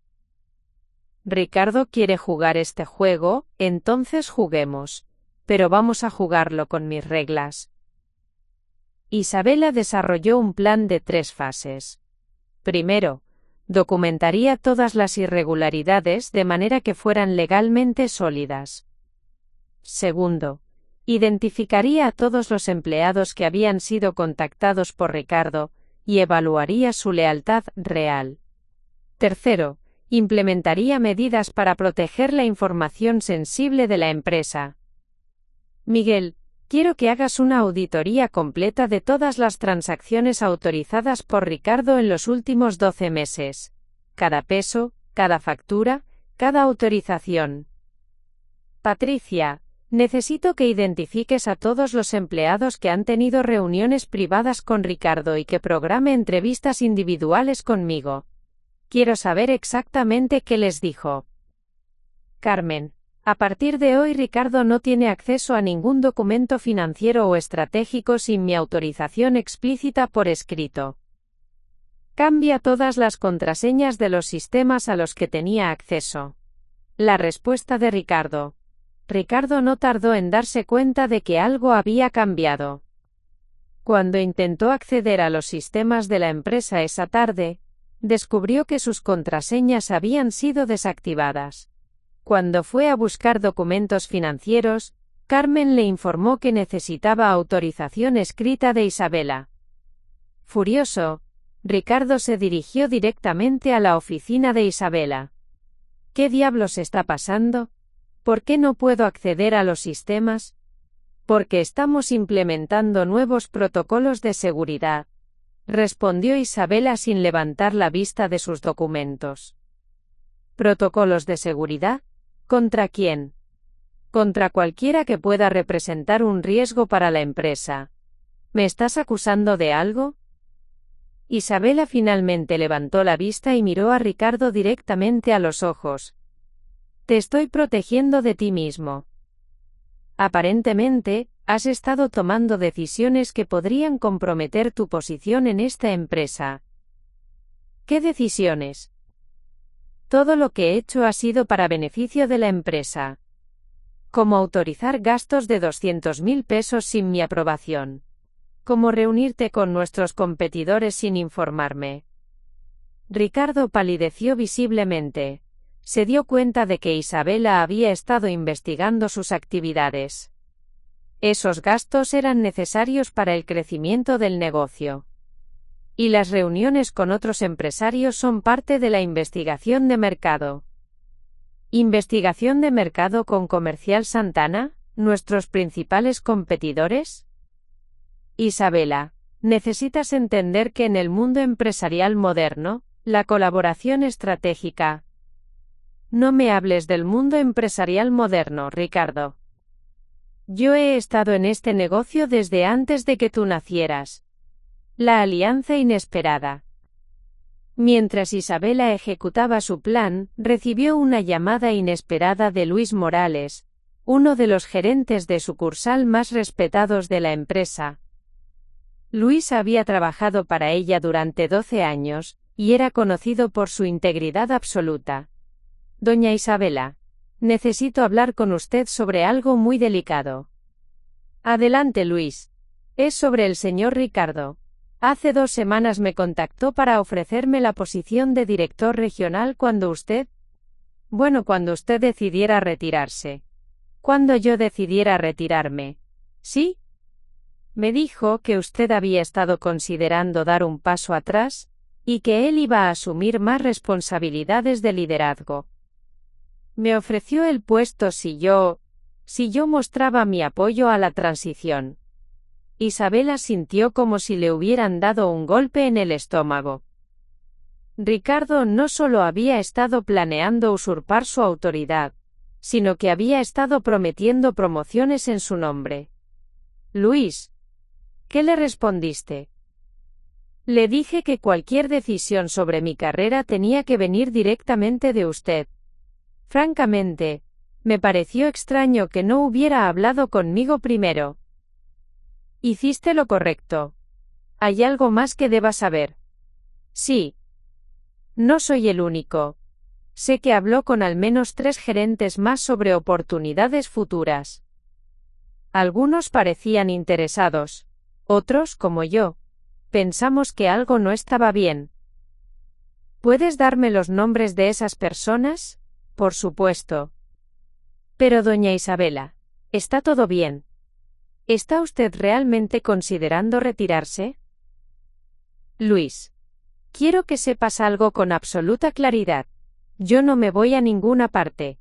S1: Ricardo quiere jugar este juego, entonces juguemos. Pero vamos a jugarlo con mis reglas. Isabela desarrolló un plan de 3 fases. Primero, documentaría todas las irregularidades de manera que fueran legalmente sólidas. Segundo, Identificaría a todos los empleados que habían sido contactados por Ricardo, y evaluaría su lealtad real. Tercero, implementaría medidas para proteger la información sensible de la empresa. Miguel, quiero que hagas una auditoría completa de todas las transacciones autorizadas por Ricardo en los últimos 12 meses. Cada peso, cada factura, cada autorización. Patricia, necesito que identifiques a todos los empleados que han tenido reuniones privadas con Ricardo y que programe entrevistas individuales conmigo. Quiero saber exactamente qué les dijo. Carmen, a partir de hoy Ricardo no tiene acceso a ningún documento financiero o estratégico sin mi autorización explícita por escrito. Cambia todas las contraseñas de los sistemas a los que tenía acceso. La respuesta de Ricardo. Ricardo no tardó en darse cuenta de que algo había cambiado. Cuando intentó acceder a los sistemas de la empresa esa tarde, descubrió que sus contraseñas habían sido desactivadas. Cuando fue a buscar documentos financieros, Carmen le informó que necesitaba autorización escrita de Isabela. Furioso, Ricardo se dirigió directamente a la oficina de Isabela. ¿Qué diablos está pasando? ¿Por qué no puedo acceder a los sistemas? Porque estamos implementando nuevos protocolos de seguridad, respondió Isabela sin levantar la vista de sus documentos. ¿Protocolos de seguridad? ¿Contra quién? Contra cualquiera que pueda representar un riesgo para la empresa. ¿Me estás acusando de algo? Isabela finalmente levantó la vista y miró a Ricardo directamente a los ojos. Te estoy protegiendo de ti mismo. Aparentemente, has estado tomando decisiones que podrían comprometer tu posición en esta empresa. ¿Qué decisiones? Todo lo que he hecho ha sido para beneficio de la empresa. Como autorizar gastos de 200.000 pesos sin mi aprobación. Como reunirte con nuestros competidores sin informarme. Ricardo palideció visiblemente. Se dio cuenta de que Isabela había estado investigando sus actividades. Esos gastos eran necesarios para el crecimiento del negocio. Y las reuniones con otros empresarios son parte de la investigación de mercado. ¿Investigación de mercado con Comercial Santana, nuestros principales competidores? Isabela, necesitas entender que en el mundo empresarial moderno, la colaboración estratégica. No me hables del mundo empresarial moderno, Ricardo. Yo he estado en este negocio desde antes de que tú nacieras. La alianza inesperada. Mientras Isabela ejecutaba su plan, recibió una llamada inesperada de Luis Morales, uno de los gerentes de sucursal más respetados de la empresa. Luis había trabajado para ella durante 12 años, y era conocido por su integridad absoluta. Doña Isabela, necesito hablar con usted sobre algo muy delicado. Adelante, Luis. Es sobre el señor Ricardo. Hace 2 semanas me contactó para ofrecerme la posición de director regional cuando usted decidiera retirarse. Cuando yo decidiera retirarme. ¿Sí? Me dijo que usted había estado considerando dar un paso atrás, y que él iba a asumir más responsabilidades de liderazgo. Me ofreció el puesto si yo mostraba mi apoyo a la transición. Isabela sintió como si le hubieran dado un golpe en el estómago. Ricardo no solo había estado planeando usurpar su autoridad, sino que había estado prometiendo promociones en su nombre. Luis, ¿qué le respondiste? Le dije que cualquier decisión sobre mi carrera tenía que venir directamente de usted. Francamente, me pareció extraño que no hubiera hablado conmigo primero. Hiciste lo correcto. ¿Hay algo más que deba saber? Sí. No soy el único. Sé que habló con al menos 3 gerentes más sobre oportunidades futuras. Algunos parecían interesados. Otros, como yo, pensamos que algo no estaba bien. ¿Puedes darme los nombres de esas personas? Por supuesto. Pero doña Isabela, ¿está todo bien? ¿Está usted realmente considerando retirarse? Luis. Quiero que sepas algo con absoluta claridad. Yo no me voy a ninguna parte.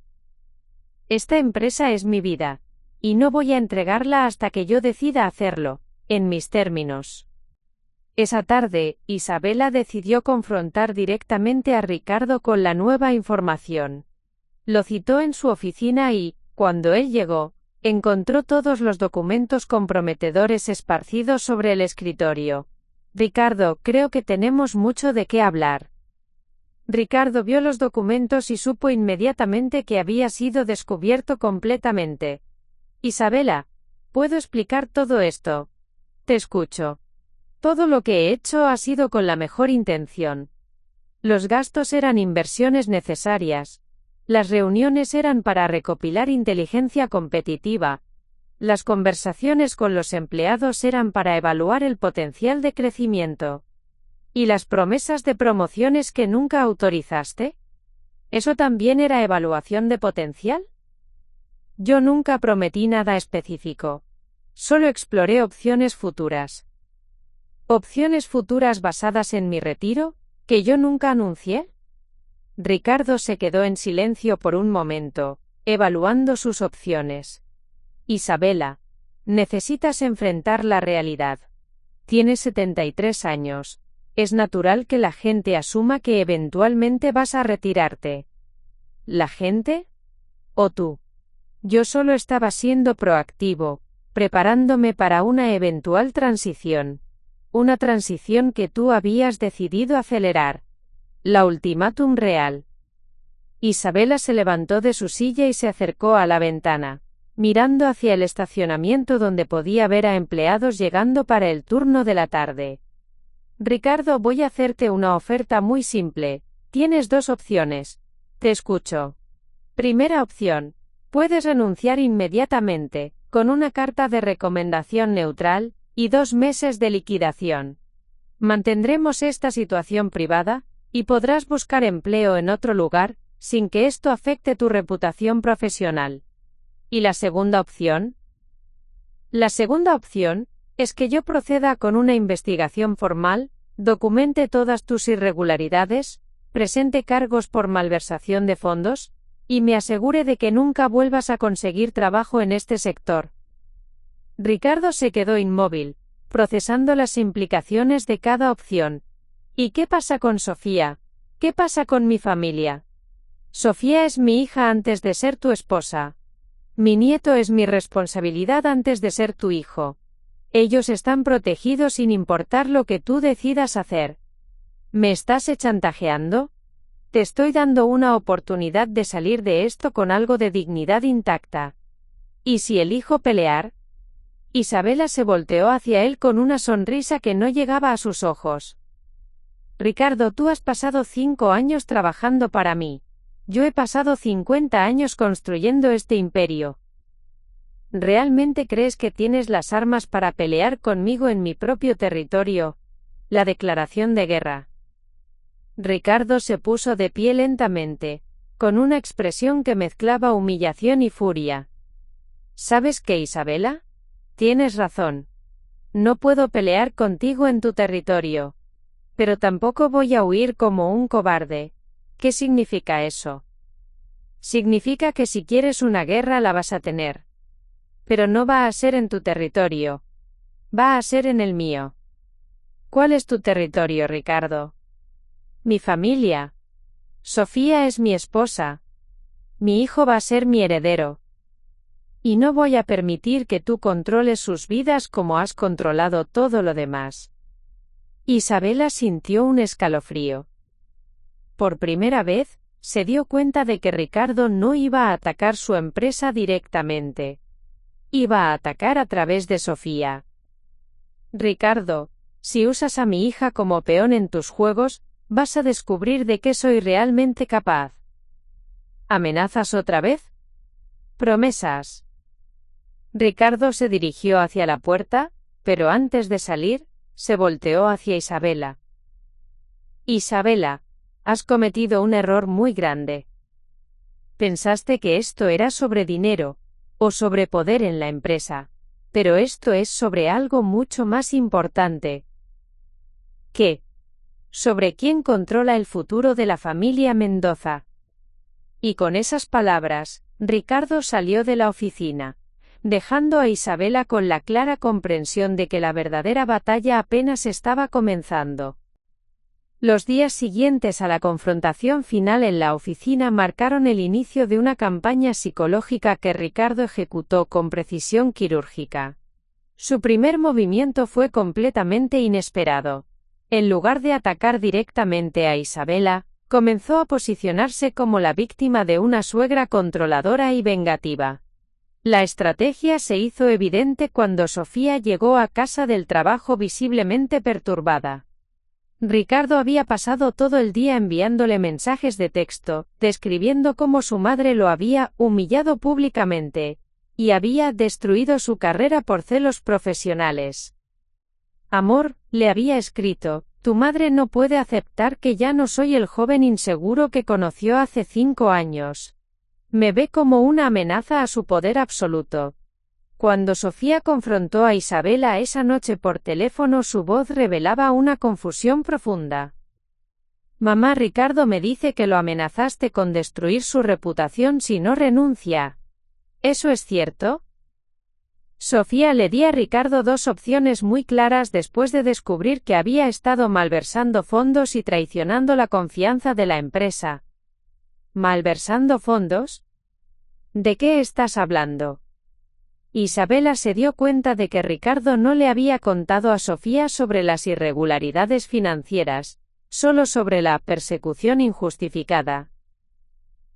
S1: Esta empresa es mi vida, y no voy a entregarla hasta que yo decida hacerlo, en mis términos. Esa tarde, Isabela decidió confrontar directamente a Ricardo con la nueva información. Lo citó en su oficina y, cuando él llegó, encontró todos los documentos comprometedores esparcidos sobre el escritorio. Ricardo, creo que tenemos mucho de qué hablar. Ricardo vio los documentos y supo inmediatamente que había sido descubierto completamente. Isabela, ¿puedo explicar todo esto? Te escucho. Todo lo que he hecho ha sido con la mejor intención. Los gastos eran inversiones necesarias. Las reuniones eran para recopilar inteligencia competitiva. Las conversaciones con los empleados eran para evaluar el potencial de crecimiento. ¿Y las promesas de promociones que nunca autorizaste? ¿Eso también era evaluación de potencial? Yo nunca prometí nada específico. Solo exploré opciones futuras. ¿Opciones futuras basadas en mi retiro, que yo nunca anuncié? Ricardo se quedó en silencio por un momento, evaluando sus opciones. Isabela, necesitas enfrentar la realidad. Tienes 73 años. Es natural que la gente asuma que eventualmente vas a retirarte. ¿La gente? ¿O tú? Yo solo estaba siendo proactivo, preparándome para una eventual transición. Una transición que tú habías decidido acelerar. La ultimátum real. Isabela se levantó de su silla y se acercó a la ventana, mirando hacia el estacionamiento donde podía ver a empleados llegando para el turno de la tarde. Ricardo, voy a hacerte una oferta muy simple. Tienes dos opciones. Te escucho. Primera opción. Puedes renunciar inmediatamente, con una carta de recomendación neutral, y 2 meses de liquidación. Mantendremos esta situación privada, y podrás buscar empleo en otro lugar, sin que esto afecte tu reputación profesional. ¿Y la segunda opción? La segunda opción es que yo proceda con una investigación formal, documente todas tus irregularidades, presente cargos por malversación de fondos, y me asegure de que nunca vuelvas a conseguir trabajo en este sector. Ricardo se quedó inmóvil, procesando las implicaciones de cada opción. ¿Y qué pasa con Sofía? ¿Qué pasa con mi familia? Sofía es mi hija antes de ser tu esposa. Mi nieto es mi responsabilidad antes de ser tu hijo. Ellos están protegidos sin importar lo que tú decidas hacer. ¿Me estás chantajeando? Te estoy dando una oportunidad de salir de esto con algo de dignidad intacta. ¿Y si elijo pelear? Isabela se volteó hacia él con una sonrisa que no llegaba a sus ojos. Ricardo, tú has pasado 5 años trabajando para mí. Yo he pasado 50 años construyendo este imperio. ¿Realmente crees que tienes las armas para pelear conmigo en mi propio territorio? La declaración de guerra. Ricardo se puso de pie lentamente, con una expresión que mezclaba humillación y furia. ¿Sabes qué, Isabela? Tienes razón. No puedo pelear contigo en tu territorio. Pero tampoco voy a huir como un cobarde. ¿Qué significa eso? Significa que si quieres una guerra la vas a tener. Pero no va a ser en tu territorio. Va a ser en el mío. ¿Cuál es tu territorio, Ricardo? Mi familia. Sofía es mi esposa. Mi hijo va a ser mi heredero. Y no voy a permitir que tú controles sus vidas como has controlado todo lo demás. Isabela sintió un escalofrío. Por primera vez, se dio cuenta de que Ricardo no iba a atacar su empresa directamente. Iba a atacar a través de Sofía. Ricardo, si usas a mi hija como peón en tus juegos, vas a descubrir de qué soy realmente capaz. ¿Amenazas otra vez? Promesas. Ricardo se dirigió hacia la puerta, pero antes de salir, se volteó hacia Isabela. Isabela, has cometido un error muy grande. Pensaste que esto era sobre dinero, o sobre poder en la empresa. Pero esto es sobre algo mucho más importante. ¿Qué? Sobre quién controla el futuro de la familia Mendoza. Y con esas palabras, Ricardo salió de la oficina, dejando a Isabela con la clara comprensión de que la verdadera batalla apenas estaba comenzando. Los días siguientes a la confrontación final en la oficina marcaron el inicio de una campaña psicológica que Ricardo ejecutó con precisión quirúrgica. Su primer movimiento fue completamente inesperado. En lugar de atacar directamente a Isabela, comenzó a posicionarse como la víctima de una suegra controladora y vengativa. La estrategia se hizo evidente cuando Sofía llegó a casa del trabajo visiblemente perturbada. Ricardo había pasado todo el día enviándole mensajes de texto, describiendo cómo su madre lo había humillado públicamente, y había destruido su carrera por celos profesionales. Amor, le había escrito, tu madre no puede aceptar que ya no soy el joven inseguro que conoció hace 5 años. Me ve como una amenaza a su poder absoluto. Cuando Sofía confrontó a Isabela esa noche por teléfono, su voz revelaba una confusión profunda. Mamá, Ricardo me dice que lo amenazaste con destruir su reputación si no renuncia. ¿Eso es cierto? Sofía le di a Ricardo 2 opciones muy claras después de descubrir que había estado malversando fondos y traicionando la confianza de la empresa. ¿Malversando fondos? ¿De qué estás hablando? Isabela se dio cuenta de que Ricardo no le había contado a Sofía sobre las irregularidades financieras, solo sobre la persecución injustificada.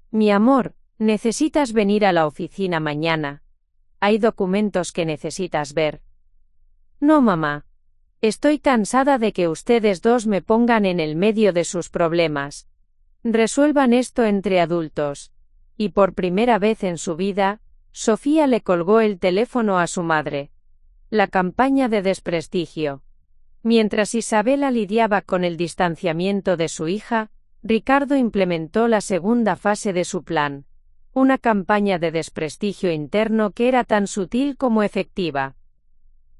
S1: Mi amor, necesitas venir a la oficina mañana. Hay documentos que necesitas ver. No, mamá. Estoy cansada de que ustedes dos me pongan en el medio de sus problemas. Resuelvan esto entre adultos. Y por primera vez en su vida, Sofía le colgó el teléfono a su madre. La campaña de desprestigio. Mientras Isabela lidiaba con el distanciamiento de su hija, Ricardo implementó la segunda fase de su plan. Una campaña de desprestigio interno que era tan sutil como efectiva.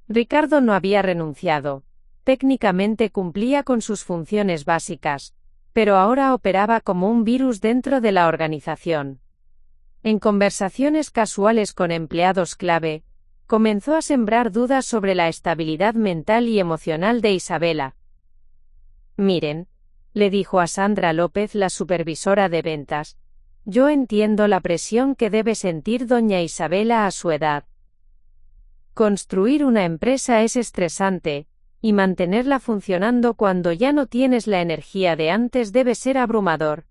S1: Ricardo no había renunciado. Técnicamente cumplía con sus funciones básicas, pero ahora operaba como un virus dentro de la organización. En conversaciones casuales con empleados clave, comenzó a sembrar dudas sobre la estabilidad mental y emocional de Isabela. Miren, le dijo a Sandra López, la supervisora de ventas, yo entiendo la presión que debe sentir doña Isabela a su edad. Construir una empresa es estresante, y mantenerla funcionando cuando ya no tienes la energía de antes debe ser abrumador.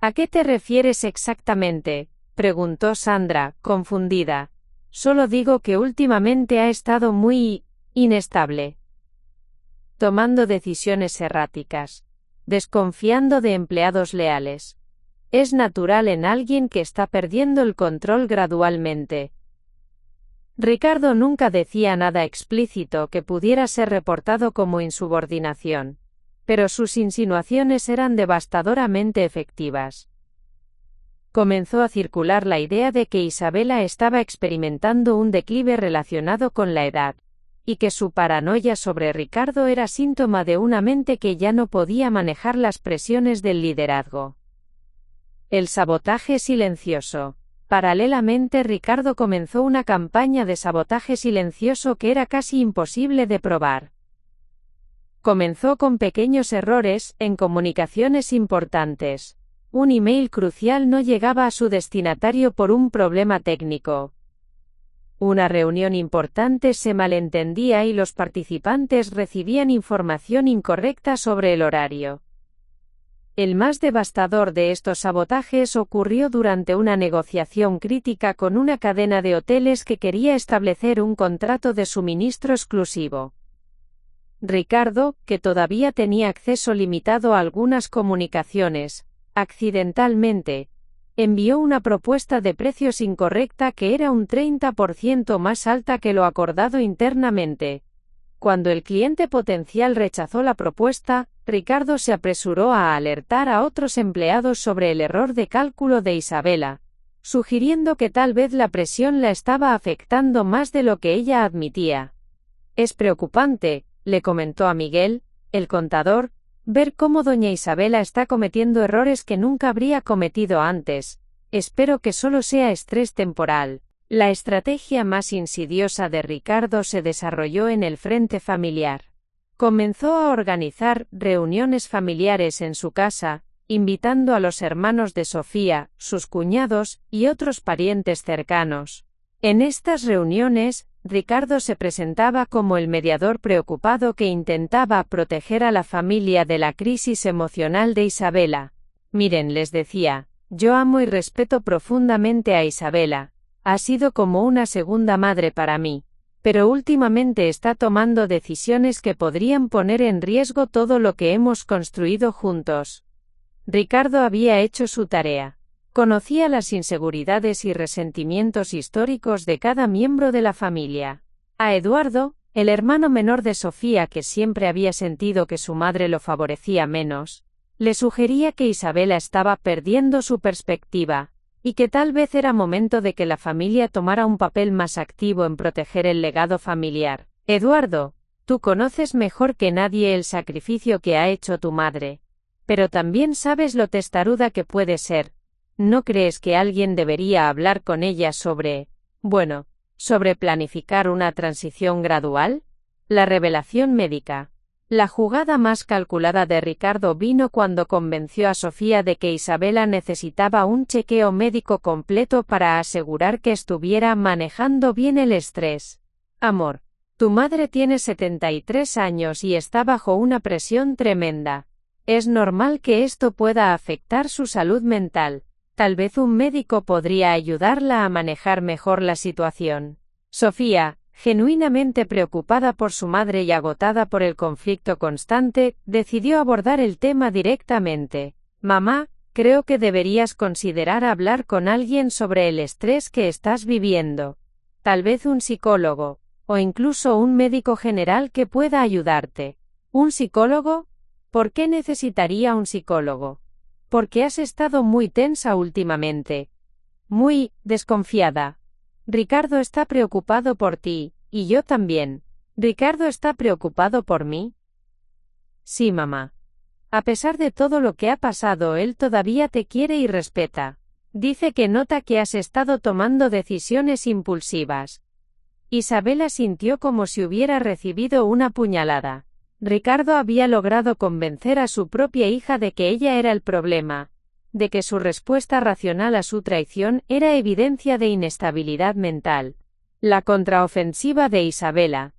S1: ¿A qué te refieres exactamente?, preguntó Sandra, confundida. Solo digo que últimamente ha estado muy inestable. Tomando decisiones erráticas. Desconfiando de empleados leales. Es natural en alguien que está perdiendo el control gradualmente. Ricardo nunca decía nada explícito que pudiera ser reportado como insubordinación, pero sus insinuaciones eran devastadoramente efectivas. Comenzó a circular la idea de que Isabela estaba experimentando un declive relacionado con la edad, y que su paranoia sobre Ricardo era síntoma de una mente que ya no podía manejar las presiones del liderazgo. El sabotaje silencioso. Paralelamente, Ricardo comenzó una campaña de sabotaje silencioso que era casi imposible de probar. Comenzó con pequeños errores en comunicaciones importantes. Un email crucial no llegaba a su destinatario por un problema técnico. Una reunión importante se malentendía y los participantes recibían información incorrecta sobre el horario. El más devastador de estos sabotajes ocurrió durante una negociación crítica con una cadena de hoteles que quería establecer un contrato de suministro exclusivo. Ricardo, que todavía tenía acceso limitado a algunas comunicaciones, accidentalmente, envió una propuesta de precios incorrecta que era un 30% más alta que lo acordado internamente. Cuando el cliente potencial rechazó la propuesta, Ricardo se apresuró a alertar a otros empleados sobre el error de cálculo de Isabela, sugiriendo que tal vez la presión la estaba afectando más de lo que ella admitía. Es preocupante, le comentó a Miguel, el contador, ver cómo doña Isabela está cometiendo errores que nunca habría cometido antes. Espero que solo sea estrés temporal. La estrategia más insidiosa de Ricardo se desarrolló en el frente familiar. Comenzó a organizar reuniones familiares en su casa, invitando a los hermanos de Sofía, sus cuñados y otros parientes cercanos. En estas reuniones, Ricardo se presentaba como el mediador preocupado que intentaba proteger a la familia de la crisis emocional de Isabela. Miren, les decía, yo amo y respeto profundamente a Isabela. Ha sido como una segunda madre para mí, pero últimamente está tomando decisiones que podrían poner en riesgo todo lo que hemos construido juntos. Ricardo había hecho su tarea. Conocía las inseguridades y resentimientos históricos de cada miembro de la familia. A Eduardo, el hermano menor de Sofía, que siempre había sentido que su madre lo favorecía menos, le sugería que Isabela estaba perdiendo su perspectiva, y que tal vez era momento de que la familia tomara un papel más activo en proteger el legado familiar. Eduardo, tú conoces mejor que nadie el sacrificio que ha hecho tu madre. Pero también sabes lo testaruda que puede ser. ¿No crees que alguien debería hablar con ella sobre planificar una transición gradual? La revelación médica. La jugada más calculada de Ricardo vino cuando convenció a Sofía de que Isabela necesitaba un chequeo médico completo para asegurar que estuviera manejando bien el estrés. Amor, tu madre tiene 73 años y está bajo una presión tremenda. Es normal que esto pueda afectar su salud mental. Tal vez un médico podría ayudarla a manejar mejor la situación. Sofía, genuinamente preocupada por su madre y agotada por el conflicto constante, decidió abordar el tema directamente. Mamá, creo que deberías considerar hablar con alguien sobre el estrés que estás viviendo. Tal vez un psicólogo, o incluso un médico general que pueda ayudarte. ¿Un psicólogo? ¿Por qué necesitaría un psicólogo? Porque has estado muy tensa últimamente. Muy desconfiada. Ricardo está preocupado por ti, y yo también. ¿Ricardo está preocupado por mí? Sí, mamá. A pesar de todo lo que ha pasado, él todavía te quiere y respeta. Dice que nota que has estado tomando decisiones impulsivas. Isabela sintió como si hubiera recibido una puñalada. Ricardo había logrado convencer a su propia hija de que ella era el problema, de que su respuesta racional a su traición era evidencia de inestabilidad mental. La contraofensiva de Isabela.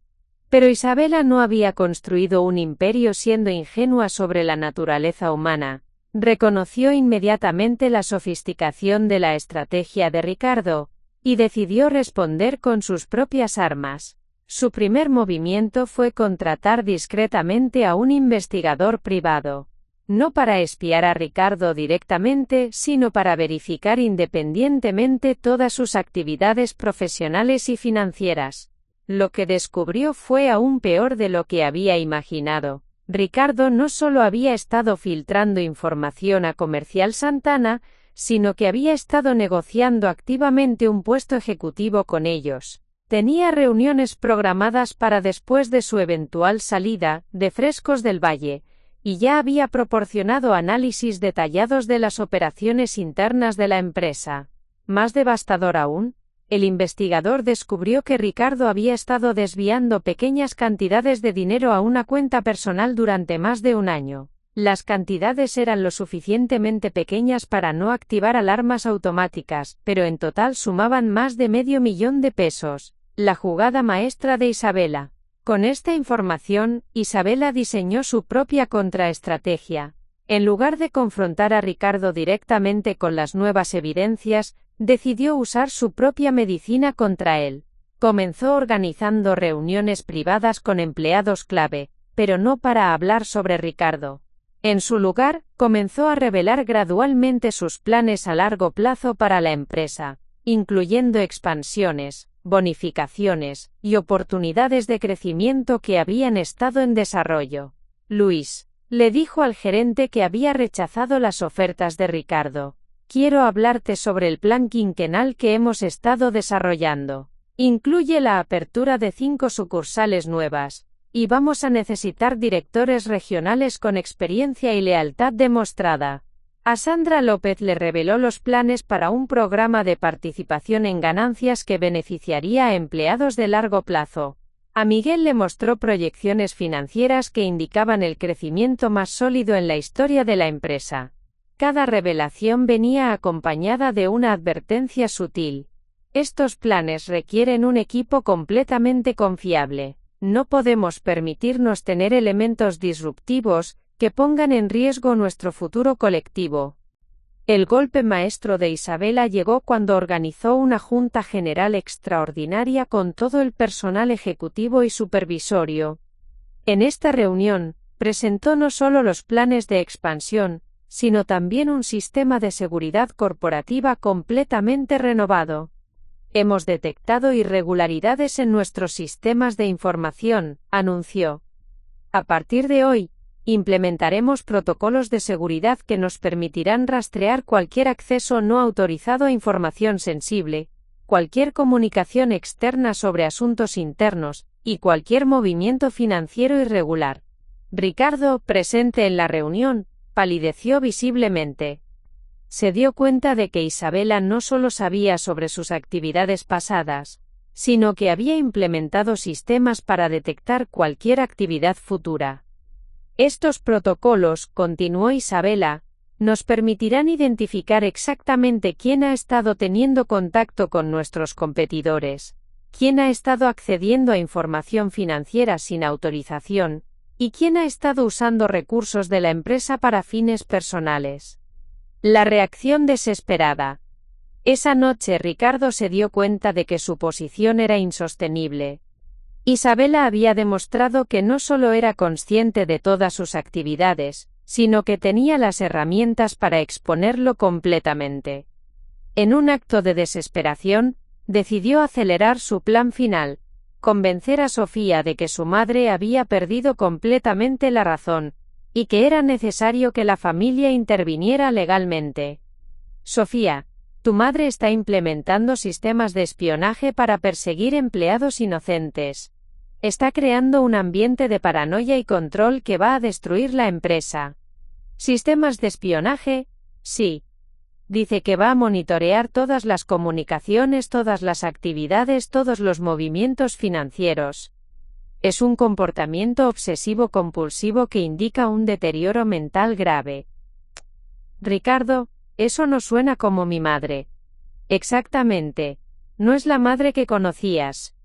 S1: Pero Isabela no había construido un imperio siendo ingenua sobre la naturaleza humana. Reconoció inmediatamente la sofisticación de la estrategia de Ricardo, y decidió responder con sus propias armas. Su primer movimiento fue contratar discretamente a un investigador privado. No para espiar a Ricardo directamente, sino para verificar independientemente todas sus actividades profesionales y financieras. Lo que descubrió fue aún peor de lo que había imaginado. Ricardo no solo había estado filtrando información a Comercial Santana, sino que había estado negociando activamente un puesto ejecutivo con ellos. Tenía reuniones programadas para después de su eventual salida de Frescos del Valle, y ya había proporcionado análisis detallados de las operaciones internas de la empresa. Más devastador aún, el investigador descubrió que Ricardo había estado desviando pequeñas cantidades de dinero a una cuenta personal durante más de un año. Las cantidades eran lo suficientemente pequeñas para no activar alarmas automáticas, pero en total sumaban más de $500,000. La jugada maestra de Isabela. Con esta información, Isabela diseñó su propia contraestrategia. En lugar de confrontar a Ricardo directamente con las nuevas evidencias, decidió usar su propia medicina contra él. Comenzó organizando reuniones privadas con empleados clave, pero no para hablar sobre Ricardo. En su lugar, comenzó a revelar gradualmente sus planes a largo plazo para la empresa, incluyendo expansiones, bonificaciones y oportunidades de crecimiento que habían estado en desarrollo. Luis le dijo al gerente que había rechazado las ofertas de Ricardo. quiero hablarte sobre el plan quinquenal que hemos estado desarrollando. Incluye la apertura de 5 sucursales nuevas, y vamos a necesitar directores regionales con experiencia y lealtad demostrada. A Sandra López le reveló los planes para un programa de participación en ganancias que beneficiaría a empleados de largo plazo. A Miguel le mostró proyecciones financieras que indicaban el crecimiento más sólido en la historia de la empresa. Cada revelación venía acompañada de una advertencia sutil. Estos planes requieren un equipo completamente confiable. No podemos permitirnos tener elementos disruptivos que pongan en riesgo nuestro futuro colectivo. El golpe maestro de Isabela llegó cuando organizó una junta general extraordinaria con todo el personal ejecutivo y supervisorio. En esta reunión, presentó no solo los planes de expansión, sino también un sistema de seguridad corporativa completamente renovado. Hemos detectado irregularidades en nuestros sistemas de información, anunció. A partir de hoy, implementaremos protocolos de seguridad que nos permitirán rastrear cualquier acceso no autorizado a información sensible, cualquier comunicación externa sobre asuntos internos, y cualquier movimiento financiero irregular. Ricardo, presente en la reunión, palideció visiblemente. Se dio cuenta de que Isabela no solo sabía sobre sus actividades pasadas, sino que había implementado sistemas para detectar cualquier actividad futura. Estos protocolos, continuó Isabela, nos permitirán identificar exactamente quién ha estado teniendo contacto con nuestros competidores, quién ha estado accediendo a información financiera sin autorización, y quién ha estado usando recursos de la empresa para fines personales. La reacción desesperada. Esa noche Ricardo se dio cuenta de que su posición era insostenible. Isabela había demostrado que no solo era consciente de todas sus actividades, sino que tenía las herramientas para exponerlo completamente. En un acto de desesperación, decidió acelerar su plan final, convencer a Sofía de que su madre había perdido completamente la razón, y que era necesario que la familia interviniera legalmente. Sofía, tu madre está implementando sistemas de espionaje para perseguir empleados inocentes. Está creando un ambiente de paranoia y control que va a destruir la empresa. ¿Sistemas de espionaje? Sí. Dice que va a monitorear todas las comunicaciones, todas las actividades, todos los movimientos financieros. Es un comportamiento obsesivo-compulsivo que indica un deterioro mental grave. Ricardo, eso no suena como mi madre. Exactamente. No es la madre que conocías.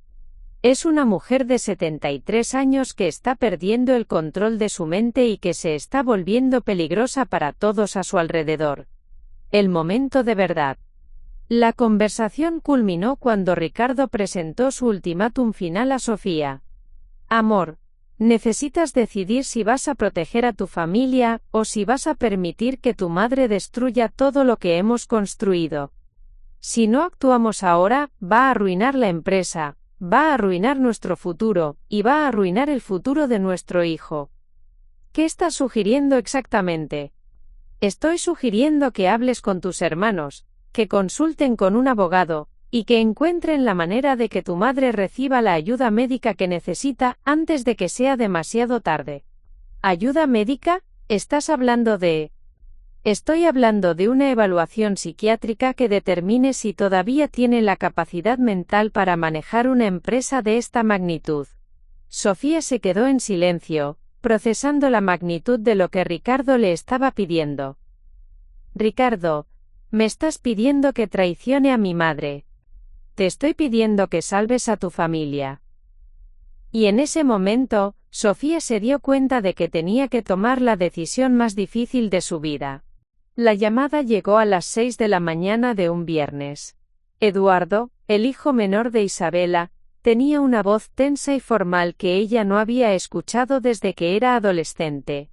S1: Es una mujer de 73 años que está perdiendo el control de su mente y que se está volviendo peligrosa para todos a su alrededor. El momento de verdad. La conversación culminó cuando Ricardo presentó su ultimátum final a Sofía. Amor, necesitas decidir si vas a proteger a tu familia, o si vas a permitir que tu madre destruya todo lo que hemos construido. Si no actuamos ahora, va a arruinar la empresa, va a arruinar nuestro futuro, y va a arruinar el futuro de nuestro hijo. ¿Qué estás sugiriendo exactamente? Estoy sugiriendo que hables con tus hermanos, que consulten con un abogado, y que encuentren la manera de que tu madre reciba la ayuda médica que necesita antes de que sea demasiado tarde. ¿Ayuda médica? ¿Estás hablando de...? Estoy hablando de una evaluación psiquiátrica que determine si todavía tiene la capacidad mental para manejar una empresa de esta magnitud. Sofía se quedó en silencio, procesando la magnitud de lo que Ricardo le estaba pidiendo. Ricardo, me estás pidiendo que traicione a mi madre. Te estoy pidiendo que salves a tu familia. Y en ese momento, Sofía se dio cuenta de que tenía que tomar la decisión más difícil de su vida. La llamada llegó a las 6 de la mañana de un viernes. Eduardo, el hijo menor de Isabela, tenía una voz tensa y formal que ella no había escuchado desde que era adolescente.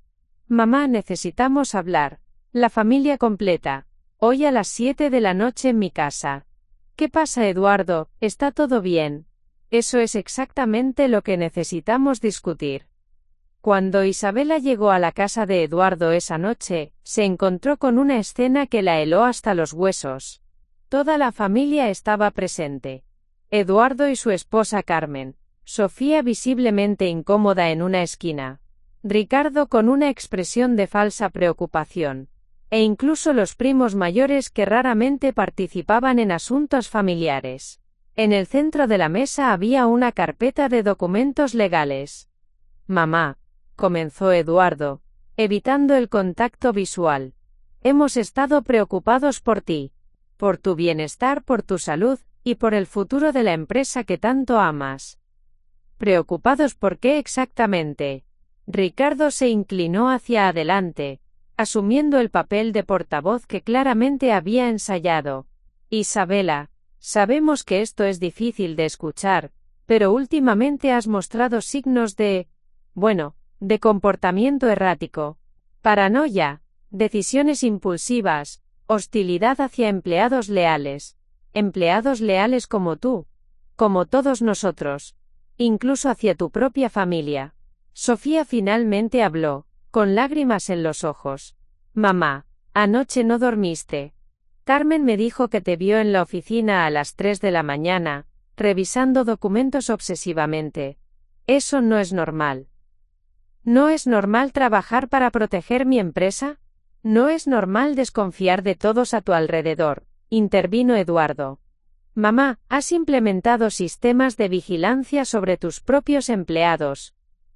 S1: Mamá, necesitamos hablar. La familia completa. Hoy a las 7 de la noche en mi casa. ¿Qué pasa, Eduardo? ¿Está todo bien? Eso es exactamente lo que necesitamos discutir. Cuando Isabela llegó a la casa de Eduardo esa noche, se encontró con una escena que la heló hasta los huesos. Toda la familia estaba presente. Eduardo y su esposa Carmen, Sofía visiblemente incómoda en una esquina, Ricardo con una expresión de falsa preocupación, e incluso los primos mayores que raramente participaban en asuntos familiares. En el centro de la mesa había una carpeta de documentos legales. «Mamá», comenzó Eduardo, evitando el contacto visual. «Hemos estado preocupados por ti, por tu bienestar, por tu salud, y por el futuro de la empresa que tanto amas». «¿Preocupados por qué exactamente?». Ricardo se inclinó hacia adelante, asumiendo el papel de portavoz que claramente había ensayado. «Isabela, sabemos que esto es difícil de escuchar, pero últimamente has mostrado signos de comportamiento errático, paranoia, decisiones impulsivas, hostilidad hacia empleados leales como tú, como todos nosotros, incluso hacia tu propia familia». Sofía finalmente habló, con lágrimas en los ojos. «Mamá, anoche no dormiste. Carmen me dijo que te vio en la oficina a las 3 de la mañana, revisando documentos obsesivamente. Eso no es normal. ¿No es normal trabajar para proteger mi empresa? ¿No es normal desconfiar de todos a tu alrededor?», intervino Eduardo. «Mamá, has implementado sistemas de vigilancia sobre tus propios empleados.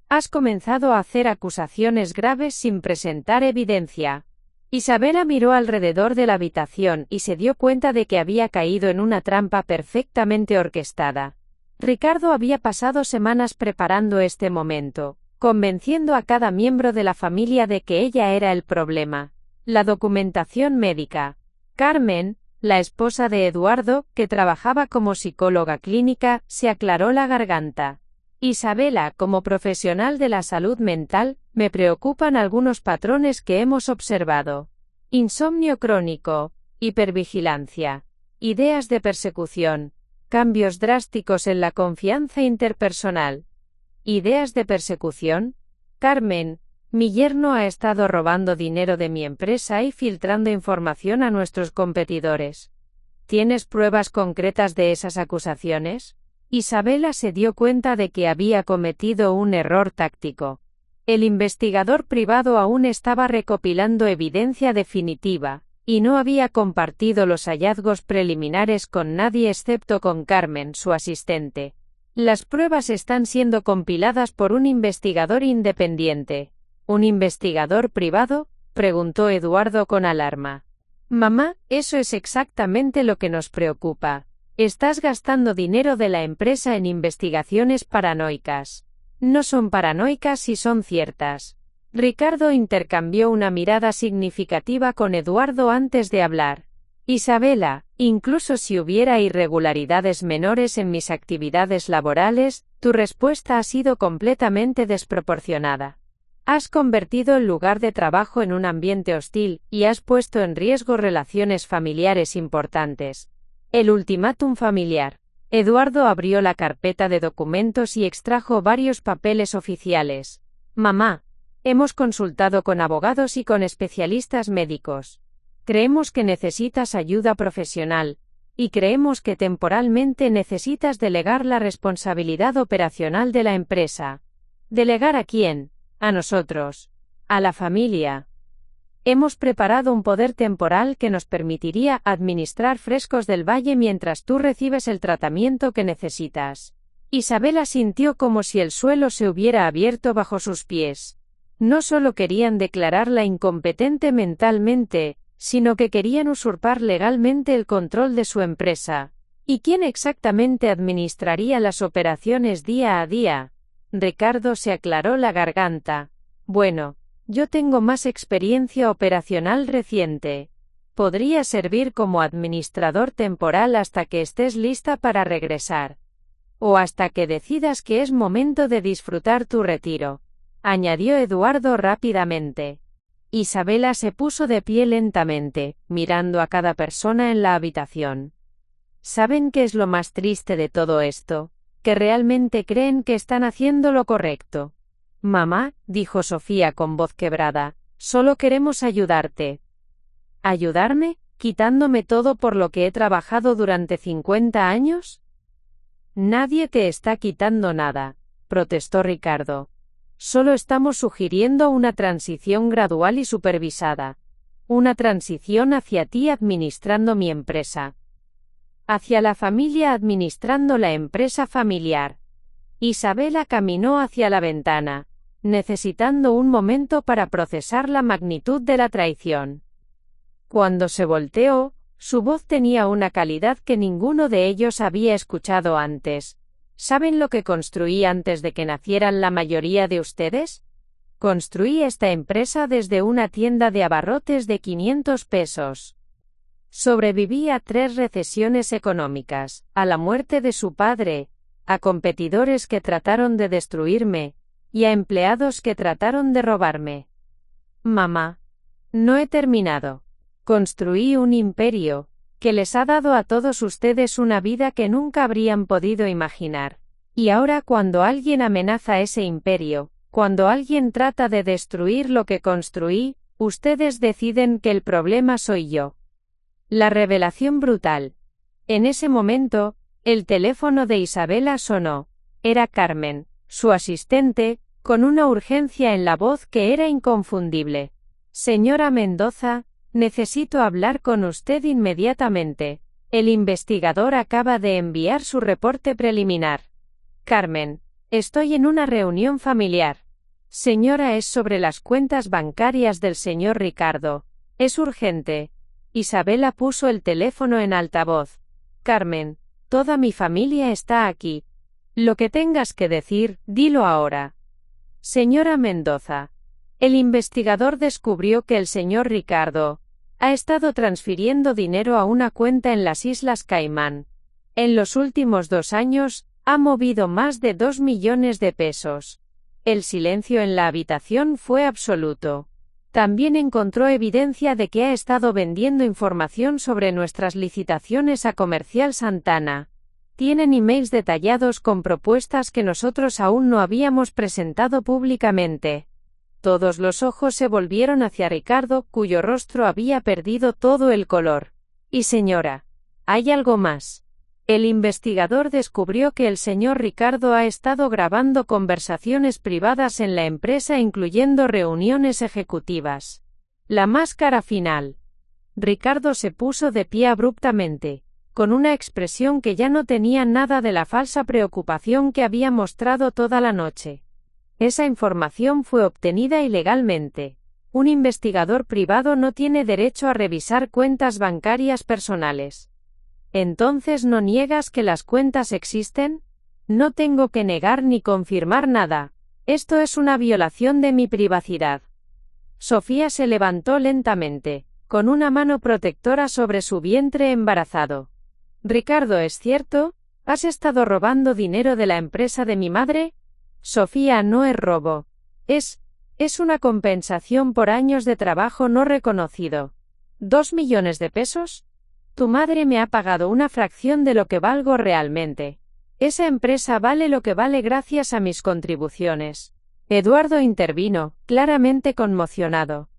S1: Has comenzado a hacer acusaciones graves sin presentar evidencia». Isabela miró alrededor de la habitación y se dio cuenta de que había caído en una trampa perfectamente orquestada. Ricardo había pasado semanas preparando este momento, convenciendo a cada miembro de la familia de que ella era el problema. La documentación médica. Carmen, la esposa de Eduardo, que trabajaba como psicóloga clínica, se aclaró la garganta. «Isabela, como profesional de la salud mental, me preocupan algunos patrones que hemos observado. Insomnio crónico, hipervigilancia, ideas de persecución, cambios drásticos en la confianza interpersonal». «¿Ideas de persecución? Carmen, mi yerno ha estado robando dinero de mi empresa y filtrando información a nuestros competidores. ¿Tienes pruebas concretas de esas acusaciones?». Isabela se dio cuenta de que había cometido un error táctico. El investigador privado aún estaba recopilando evidencia definitiva, y no había compartido los hallazgos preliminares con nadie excepto con Carmen, su asistente. «Las pruebas están siendo compiladas por un investigador independiente». «¿Un investigador privado?», preguntó Eduardo con alarma. «Mamá, eso es exactamente lo que nos preocupa. Estás gastando dinero de la empresa en investigaciones paranoicas». «No son paranoicas y son ciertas». Ricardo intercambió una mirada significativa con Eduardo antes de hablar. «Isabela, incluso si hubiera irregularidades menores en mis actividades laborales, tu respuesta ha sido completamente desproporcionada. Has convertido el lugar de trabajo en un ambiente hostil, y has puesto en riesgo relaciones familiares importantes». El ultimátum familiar. Eduardo abrió la carpeta de documentos y extrajo varios papeles oficiales. «Mamá, hemos consultado con abogados y con especialistas médicos. Creemos que necesitas ayuda profesional, y creemos que temporalmente necesitas delegar la responsabilidad operacional de la empresa». «¿Delegar a quién?». «A nosotros. A la familia. Hemos preparado un poder temporal que nos permitiría administrar Frescos del Valle mientras tú recibes el tratamiento que necesitas». Isabela sintió como si el suelo se hubiera abierto bajo sus pies. No solo querían declararla incompetente mentalmente, sino que querían usurpar legalmente el control de su empresa. ¿Y quién exactamente administraría las operaciones día a día? Ricardo se aclaró la garganta. «Bueno, yo tengo más experiencia operacional reciente. Podría servir como administrador temporal hasta que estés lista para regresar. O hasta que decidas que es momento de disfrutar tu retiro», añadió Eduardo rápidamente. Isabela se puso de pie lentamente, mirando a cada persona en la habitación. ¿Saben qué es lo más triste de todo esto? Que realmente creen que están haciendo lo correcto. Mamá, dijo Sofía con voz quebrada, solo queremos ayudarte. ¿Ayudarme, quitándome todo por lo que he trabajado durante 50 años? Nadie te está quitando nada, protestó Ricardo. Solo estamos sugiriendo una transición gradual y supervisada. Una transición hacia ti administrando mi empresa. Hacia la familia administrando la empresa familiar. Isabela caminó hacia la ventana, necesitando un momento para procesar la magnitud de la traición. Cuando se volteó, su voz tenía una calidad que ninguno de ellos había escuchado antes. ¿Saben lo que construí antes de que nacieran la mayoría de ustedes? Construí esta empresa desde una tienda de abarrotes de 500 pesos. Sobreviví a 3 recesiones económicas, a la muerte de su padre, a competidores que trataron de destruirme, y a empleados que trataron de robarme. Mamá, no he terminado. Construí un imperio, que les ha dado a todos ustedes una vida que nunca habrían podido imaginar. Y ahora cuando alguien amenaza ese imperio, cuando alguien trata de destruir lo que construí, ustedes deciden que el problema soy yo. La revelación brutal. En ese momento, el teléfono de Isabela sonó. Era Carmen, su asistente, con una urgencia en la voz que era inconfundible. Señora Mendoza, necesito hablar con usted inmediatamente. El investigador acaba de enviar su reporte preliminar. Carmen, estoy en una reunión familiar. Señora, es sobre las cuentas bancarias del señor Ricardo. Es urgente. Isabela puso el teléfono en altavoz. Carmen, toda mi familia está aquí. Lo que tengas que decir, dilo ahora. Señora Mendoza. El investigador descubrió que el señor Ricardo ha estado transfiriendo dinero a una cuenta en las Islas Caimán. En los últimos 2 años, ha movido más de 2 millones de pesos. El silencio en la habitación fue absoluto. También encontró evidencia de que ha estado vendiendo información sobre nuestras licitaciones a Comercial Santana. Tienen emails detallados con propuestas que nosotros aún no habíamos presentado públicamente. Todos los ojos se volvieron hacia Ricardo, cuyo rostro había perdido todo el color. Y señora, ¿hay algo más? El investigador descubrió que el señor Ricardo ha estado grabando conversaciones privadas en la empresa, incluyendo reuniones ejecutivas. La máscara final. Ricardo se puso de pie abruptamente, con una expresión que ya no tenía nada de la falsa preocupación que había mostrado toda la noche. Esa información fue obtenida ilegalmente. Un investigador privado no tiene derecho a revisar cuentas bancarias personales. ¿Entonces no niegas que las cuentas existen? No tengo que negar ni confirmar nada. Esto es una violación de mi privacidad. Sofía se levantó lentamente, con una mano protectora sobre su vientre embarazado. Ricardo, ¿es cierto? ¿Has estado robando dinero de la empresa de mi madre? Sofía, no es robo. Es una compensación por años de trabajo no reconocido. ¿2 millones de pesos? Tu madre me ha pagado una fracción de lo que valgo realmente. Esa empresa vale lo que vale gracias a mis contribuciones. Eduardo intervino, claramente conmocionado.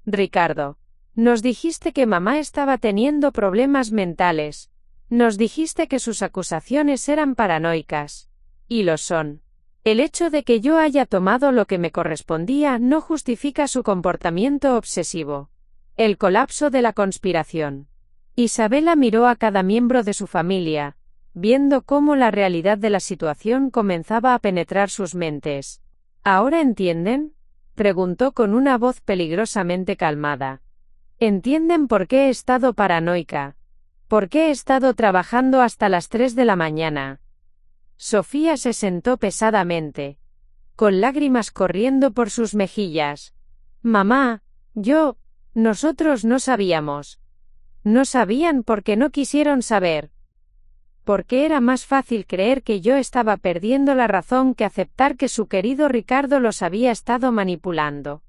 S1: Ricardo, nos dijiste que mamá estaba teniendo problemas mentales. Nos dijiste que sus acusaciones eran paranoicas. Y lo son. El hecho de que yo haya tomado lo que me correspondía no justifica su comportamiento obsesivo. El colapso de la conspiración. Isabela miró a cada miembro de su familia, viendo cómo la realidad de la situación comenzaba a penetrar sus mentes. ¿Ahora entienden? Preguntó con una voz peligrosamente calmada. ¿Entienden por qué he estado paranoica? ¿Por qué he estado trabajando hasta las 3 de la mañana? Sofía se sentó pesadamente, con lágrimas corriendo por sus mejillas. Mamá, nosotros no sabíamos. No sabían porque no quisieron saber. Porque era más fácil creer que yo estaba perdiendo la razón que aceptar que su querido Ricardo los había estado manipulando.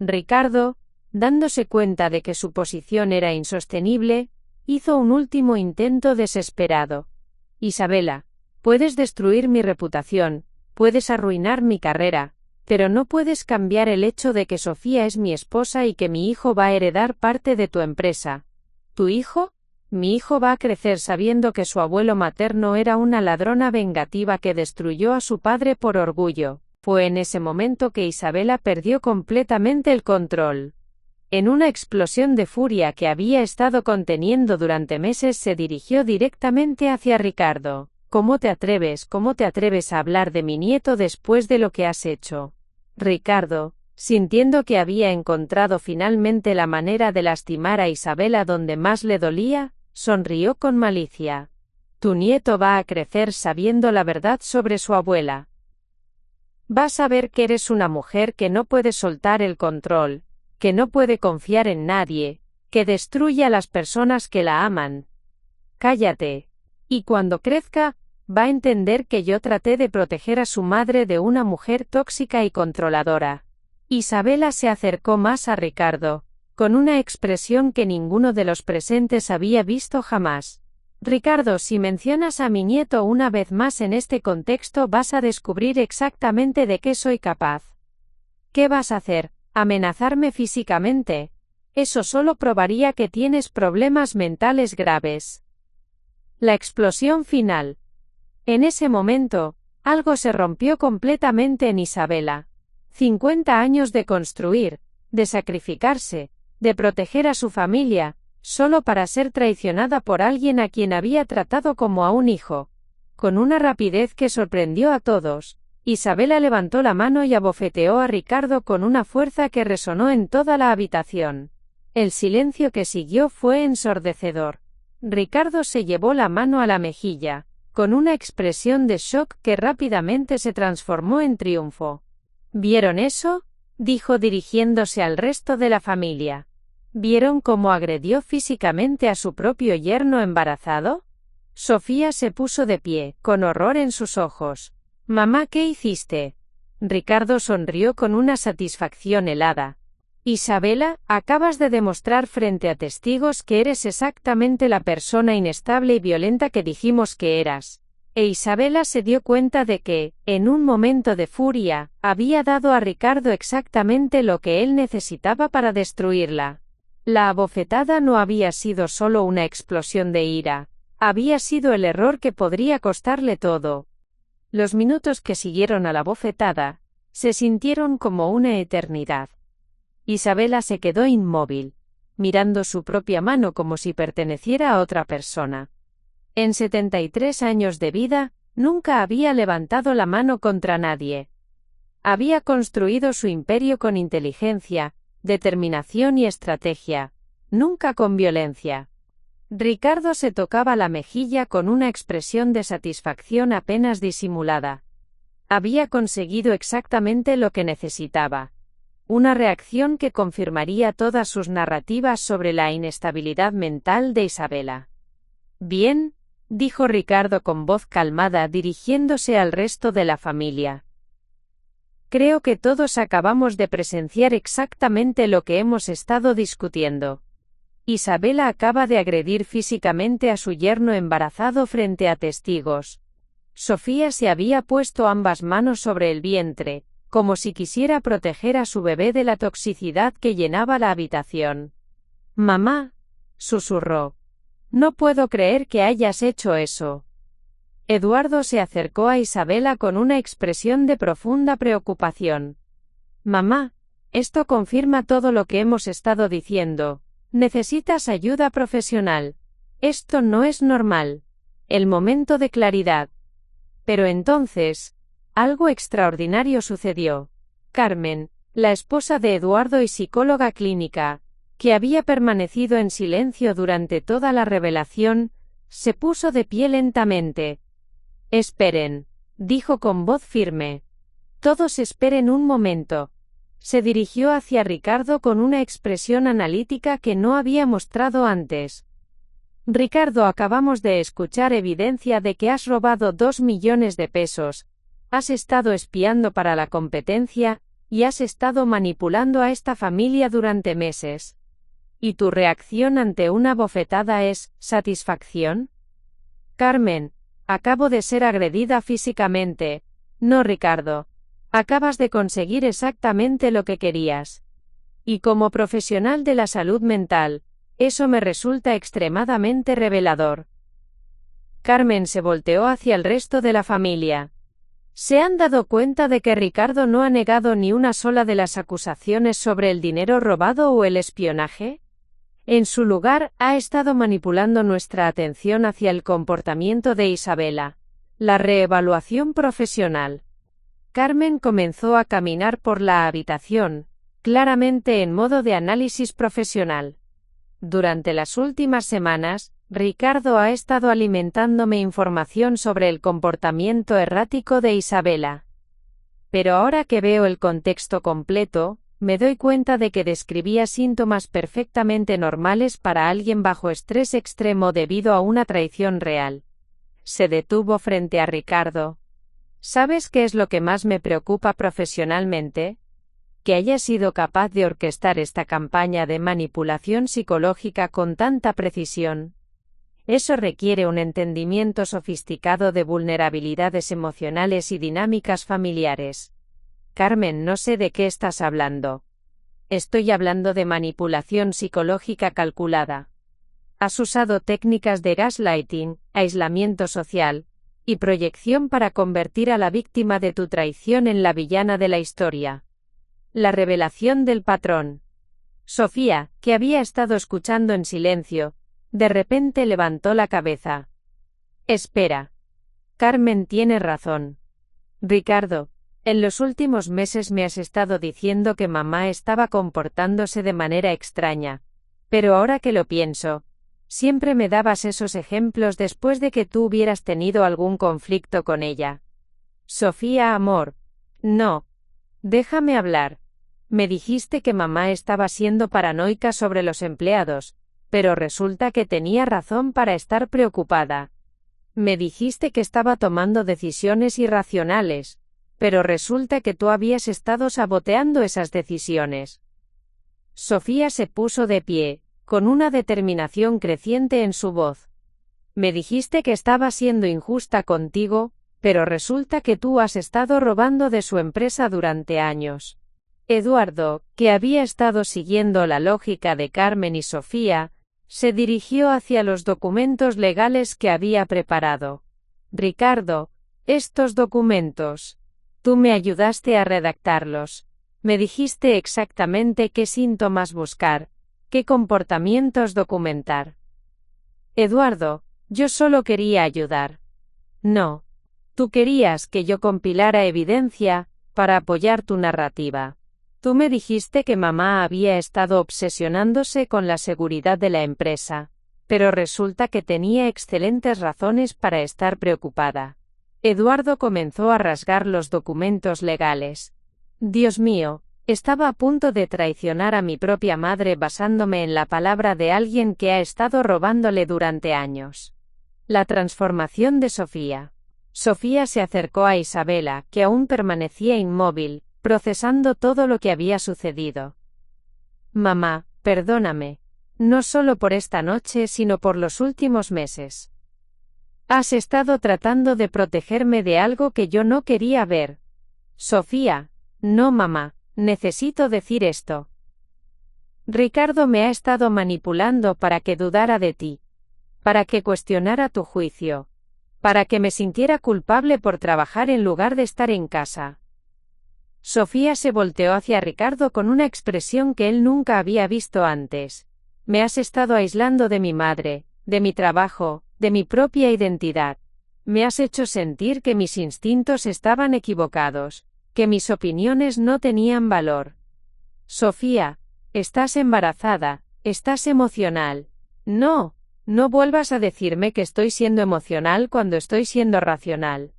S1: Ricardo, dándose cuenta de que su posición era insostenible, hizo un último intento desesperado. Isabela, puedes destruir mi reputación, puedes arruinar mi carrera, Pero no puedes cambiar el hecho de que Sofía es mi esposa y que mi hijo va a heredar parte de tu empresa. ¿Tu hijo? Mi hijo va a crecer sabiendo que su abuelo materno era una ladrona vengativa que destruyó a su padre por orgullo. Fue en ese momento que Isabela perdió completamente el control. En una explosión de furia que había estado conteniendo durante meses, se dirigió directamente hacia Ricardo. ¿Cómo te atreves a hablar de mi nieto después de lo que has hecho? Ricardo, sintiendo que había encontrado finalmente la manera de lastimar a Isabela donde más le dolía, sonrió con malicia. Tu nieto va a crecer sabiendo la verdad sobre su abuela. Vas a ver que eres una mujer que no puede soltar el control, que no puede confiar en nadie, que destruye a las personas que la aman. Cállate. Y cuando crezca, va a entender que yo traté de proteger a su madre de una mujer tóxica y controladora. Isabela se acercó más a Ricardo, con una expresión que ninguno de los presentes había visto jamás. Ricardo, si mencionas a mi nieto una vez más en este contexto, vas a descubrir exactamente de qué soy capaz. ¿Qué vas a hacer? ¿Amenazarme físicamente? Eso solo probaría que tienes problemas mentales graves. La explosión final. En ese momento, algo se rompió completamente en Isabela. 50 años de construir, de sacrificarse, de proteger a su familia, solo para ser traicionada por alguien a quien había tratado como a un hijo. Con una rapidez que sorprendió a todos, Isabela levantó la mano y abofeteó a Ricardo con una fuerza que resonó en toda la habitación. El silencio que siguió fue ensordecedor. Ricardo se llevó la mano a la mejilla, con una expresión de shock que rápidamente se transformó en triunfo. ¿Vieron eso?, dijo dirigiéndose al resto de la familia. ¿Vieron cómo agredió físicamente a su propio yerno embarazado? Sofía se puso de pie, con horror en sus ojos. Mamá, ¿qué hiciste? Ricardo sonrió con una satisfacción helada. Isabela, acabas de demostrar frente a testigos que eres exactamente la persona inestable y violenta que dijimos que eras. E Isabela se dio cuenta de que, en un momento de furia, había dado a Ricardo exactamente lo que él necesitaba para destruirla. La abofetada no había sido solo una explosión de ira, había sido el error que podría costarle todo. Los minutos que siguieron a la bofetada, se sintieron como una eternidad. Isabela se quedó inmóvil, mirando su propia mano como si perteneciera a otra persona. En 73 años de vida, nunca había levantado la mano contra nadie. Había construido su imperio con inteligencia, determinación y estrategia, nunca con violencia. Ricardo se tocaba la mejilla con una expresión de satisfacción apenas disimulada. Había conseguido exactamente lo que necesitaba. Una reacción que confirmaría todas sus narrativas sobre la inestabilidad mental de Isabela. Bien, dijo Ricardo con voz calmada dirigiéndose al resto de la familia. Creo que todos acabamos de presenciar exactamente lo que hemos estado discutiendo. Isabela acaba de agredir físicamente a su yerno embarazado frente a testigos. Sofía se había puesto ambas manos sobre el vientre, como si quisiera proteger a su bebé de la toxicidad que llenaba la habitación. Mamá, susurró. No puedo creer que hayas hecho eso. Eduardo se acercó a Isabela con una expresión de profunda preocupación. Mamá, esto confirma todo lo que hemos estado diciendo. Necesitas ayuda profesional. Esto no es normal. El momento de claridad. Pero entonces, algo extraordinario sucedió. Carmen, la esposa de Eduardo y psicóloga clínica, que había permanecido en silencio durante toda la revelación, se puso de pie lentamente. Esperen, dijo con voz firme. Todos esperen un momento. Se dirigió hacia Ricardo con una expresión analítica que no había mostrado antes. Ricardo, acabamos de escuchar evidencia de que has robado 2 millones de pesos, has estado espiando para la competencia, y has estado manipulando a esta familia durante meses. ¿Y tu reacción ante una bofetada es satisfacción? Carmen, acabo de ser agredida físicamente. No, Ricardo. Acabas de conseguir exactamente lo que querías. Y como profesional de la salud mental, eso me resulta extremadamente revelador. Carmen se volteó hacia el resto de la familia. ¿Se han dado cuenta de que Ricardo no ha negado ni una sola de las acusaciones sobre el dinero robado o el espionaje? En su lugar, ha estado manipulando nuestra atención hacia el comportamiento de Isabela. La reevaluación profesional. Carmen comenzó a caminar por la habitación, claramente en modo de análisis profesional. Durante las últimas semanas, Ricardo ha estado alimentándome información sobre el comportamiento errático de Isabela. Pero ahora que veo el contexto completo, me doy cuenta de que describía síntomas perfectamente normales para alguien bajo estrés extremo debido a una traición real. Se detuvo frente a Ricardo. ¿Sabes qué es lo que más me preocupa profesionalmente? Que haya sido capaz de orquestar esta campaña de manipulación psicológica con tanta precisión. Eso requiere un entendimiento sofisticado de vulnerabilidades emocionales y dinámicas familiares. Carmen, no sé de qué estás hablando. Estoy hablando de manipulación psicológica calculada. Has usado técnicas de gaslighting, aislamiento social y proyección para convertir a la víctima de tu traición en la villana de la historia. La revelación del patrón. Sofía, que había estado escuchando en silencio, de repente levantó la cabeza. Espera. Carmen tiene razón. Ricardo, en los últimos meses me has estado diciendo que mamá estaba comportándose de manera extraña. Pero ahora que lo pienso, siempre me dabas esos ejemplos después de que tú hubieras tenido algún conflicto con ella. Sofía, amor. No. Déjame hablar. Me dijiste que mamá estaba siendo paranoica sobre los empleados, pero resulta que tenía razón para estar preocupada. Me dijiste que estaba tomando decisiones irracionales, pero resulta que tú habías estado saboteando esas decisiones. Sofía se puso de pie, con una determinación creciente en su voz. Me dijiste que estaba siendo injusta contigo, pero resulta que tú has estado robando de su empresa durante años. Eduardo, que había estado siguiendo la lógica de Carmen y Sofía, se dirigió hacia los documentos legales que había preparado. Ricardo, estos documentos. Tú me ayudaste a redactarlos. Me dijiste exactamente qué síntomas buscar, qué comportamientos documentar. Eduardo, yo solo quería ayudar. No. Tú querías que yo compilara evidencia para apoyar tu narrativa. Tú me dijiste que mamá había estado obsesionándose con la seguridad de la empresa, pero resulta que tenía excelentes razones para estar preocupada. Eduardo comenzó a rasgar los documentos legales. Dios mío, estaba a punto de traicionar a mi propia madre basándome en la palabra de alguien que ha estado robándole durante años. La transformación de Sofía. Sofía se acercó a Isabela, que aún permanecía inmóvil, procesando todo lo que había sucedido. Mamá, perdóname. No solo por esta noche, sino por los últimos meses. Has estado tratando de protegerme de algo que yo no quería ver. Sofía, no mamá, necesito decir esto. Ricardo me ha estado manipulando para que dudara de ti. Para que cuestionara tu juicio. Para que me sintiera culpable por trabajar en lugar de estar en casa. Sofía se volteó hacia Ricardo con una expresión que él nunca había visto antes. Me has estado aislando de mi madre, de mi trabajo, de mi propia identidad. Me has hecho sentir que mis instintos estaban equivocados, que mis opiniones no tenían valor. Sofía, estás embarazada, estás emocional. No, no vuelvas a decirme que estoy siendo emocional cuando estoy siendo racional.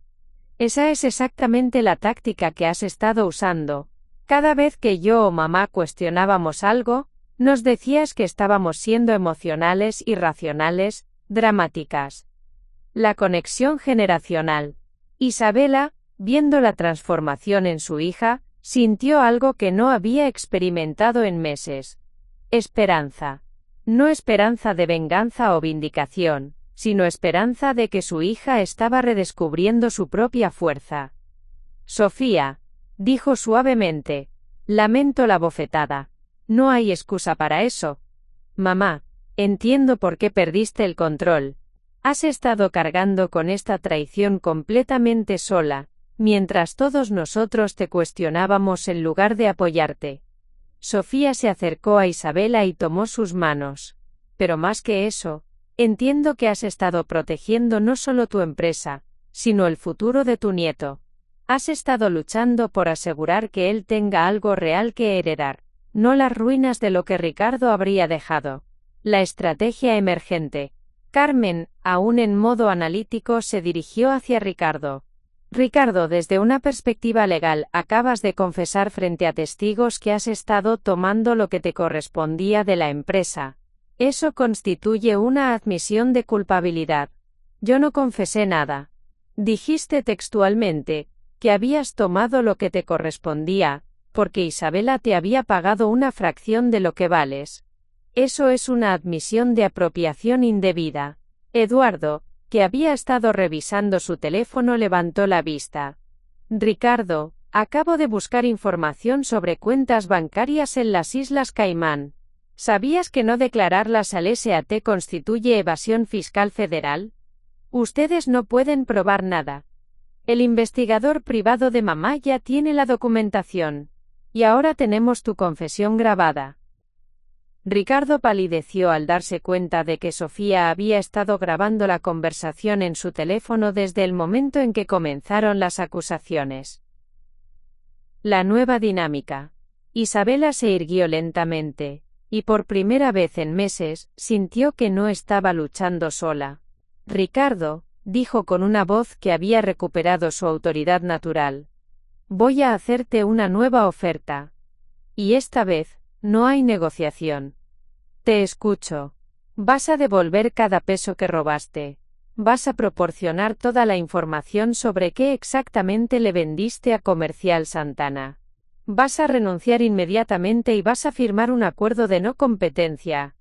S1: Esa es exactamente la táctica que has estado usando. Cada vez que yo o mamá cuestionábamos algo, nos decías que estábamos siendo emocionales, irracionales, dramáticas. La conexión generacional. Isabela, viendo la transformación en su hija, sintió algo que no había experimentado en meses. Esperanza. No esperanza de venganza o vindicación, sino esperanza de que su hija estaba redescubriendo su propia fuerza. Sofía, dijo suavemente. Lamento la bofetada. No hay excusa para eso. Mamá, entiendo por qué perdiste el control. Has estado cargando con esta traición completamente sola, mientras todos nosotros te cuestionábamos en lugar de apoyarte. Sofía se acercó a Isabela y tomó sus manos. Pero más que eso, entiendo que has estado protegiendo no solo tu empresa, sino el futuro de tu nieto. Has estado luchando por asegurar que él tenga algo real que heredar, no las ruinas de lo que Ricardo habría dejado. La estrategia emergente. Carmen, aún en modo analítico, se dirigió hacia Ricardo. Ricardo, desde una perspectiva legal, acabas de confesar frente a testigos que has estado tomando lo que te correspondía de la empresa. Eso constituye una admisión de culpabilidad. Yo no confesé nada. Dijiste textualmente que habías tomado lo que te correspondía, porque Isabela te había pagado una fracción de lo que vales. Eso es una admisión de apropiación indebida. Eduardo, que había estado revisando su teléfono, levantó la vista. Ricardo, acabo de buscar información sobre cuentas bancarias en las Islas Caimán. ¿Sabías que no declararlas al SAT constituye evasión fiscal federal? Ustedes no pueden probar nada. El investigador privado de mamá ya tiene la documentación. Y ahora tenemos tu confesión grabada. Ricardo palideció al darse cuenta de que Sofía había estado grabando la conversación en su teléfono desde el momento en que comenzaron las acusaciones. La nueva dinámica. Isabela se irguió lentamente, y por primera vez en meses, sintió que no estaba luchando sola. Ricardo, dijo con una voz que había recuperado su autoridad natural. Voy a hacerte una nueva oferta. Y esta vez, no hay negociación. Te escucho. Vas a devolver cada peso que robaste. Vas a proporcionar toda la información sobre qué exactamente le vendiste a Comercial Santana. Vas a renunciar inmediatamente y vas a firmar un acuerdo de no competencia.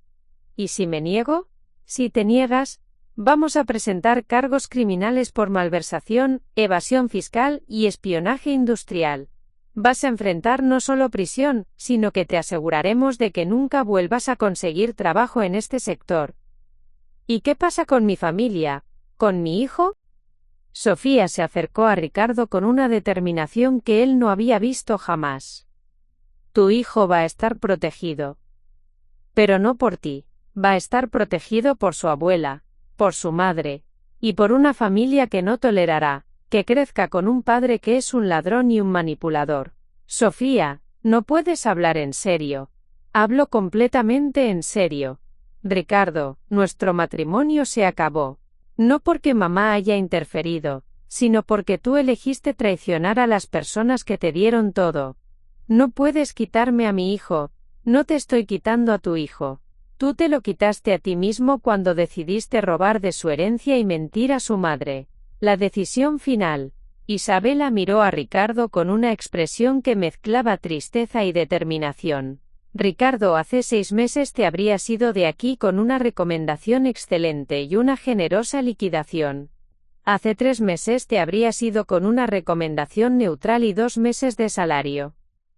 S1: ¿Y si me niego? Si te niegas, vamos a presentar cargos criminales por malversación, evasión fiscal y espionaje industrial. Vas a enfrentar no solo prisión, sino que te aseguraremos de que nunca vuelvas a conseguir trabajo en este sector. ¿Y qué pasa con mi familia? ¿Con mi hijo? Sofía se acercó a Ricardo con una determinación que él no había visto jamás. Tu hijo va a estar protegido. Pero no por ti, va a estar protegido por su abuela, por su madre, y por una familia que no tolerará que crezca con un padre que es un ladrón y un manipulador. Sofía, no puedes hablar en serio. Hablo completamente en serio. Ricardo, nuestro matrimonio se acabó. No porque mamá haya interferido, sino porque tú elegiste traicionar a las personas que te dieron todo. No puedes quitarme a mi hijo, no te estoy quitando a tu hijo. Tú te lo quitaste a ti mismo cuando decidiste robar de su herencia y mentir a su madre. La decisión final. Isabela miró a Ricardo con una expresión que mezclaba tristeza y determinación. Ricardo, hace 6 meses te habrías ido de aquí con una recomendación excelente y una generosa liquidación. Hace 3 meses te habrías ido con una recomendación neutral y 2 meses de salario.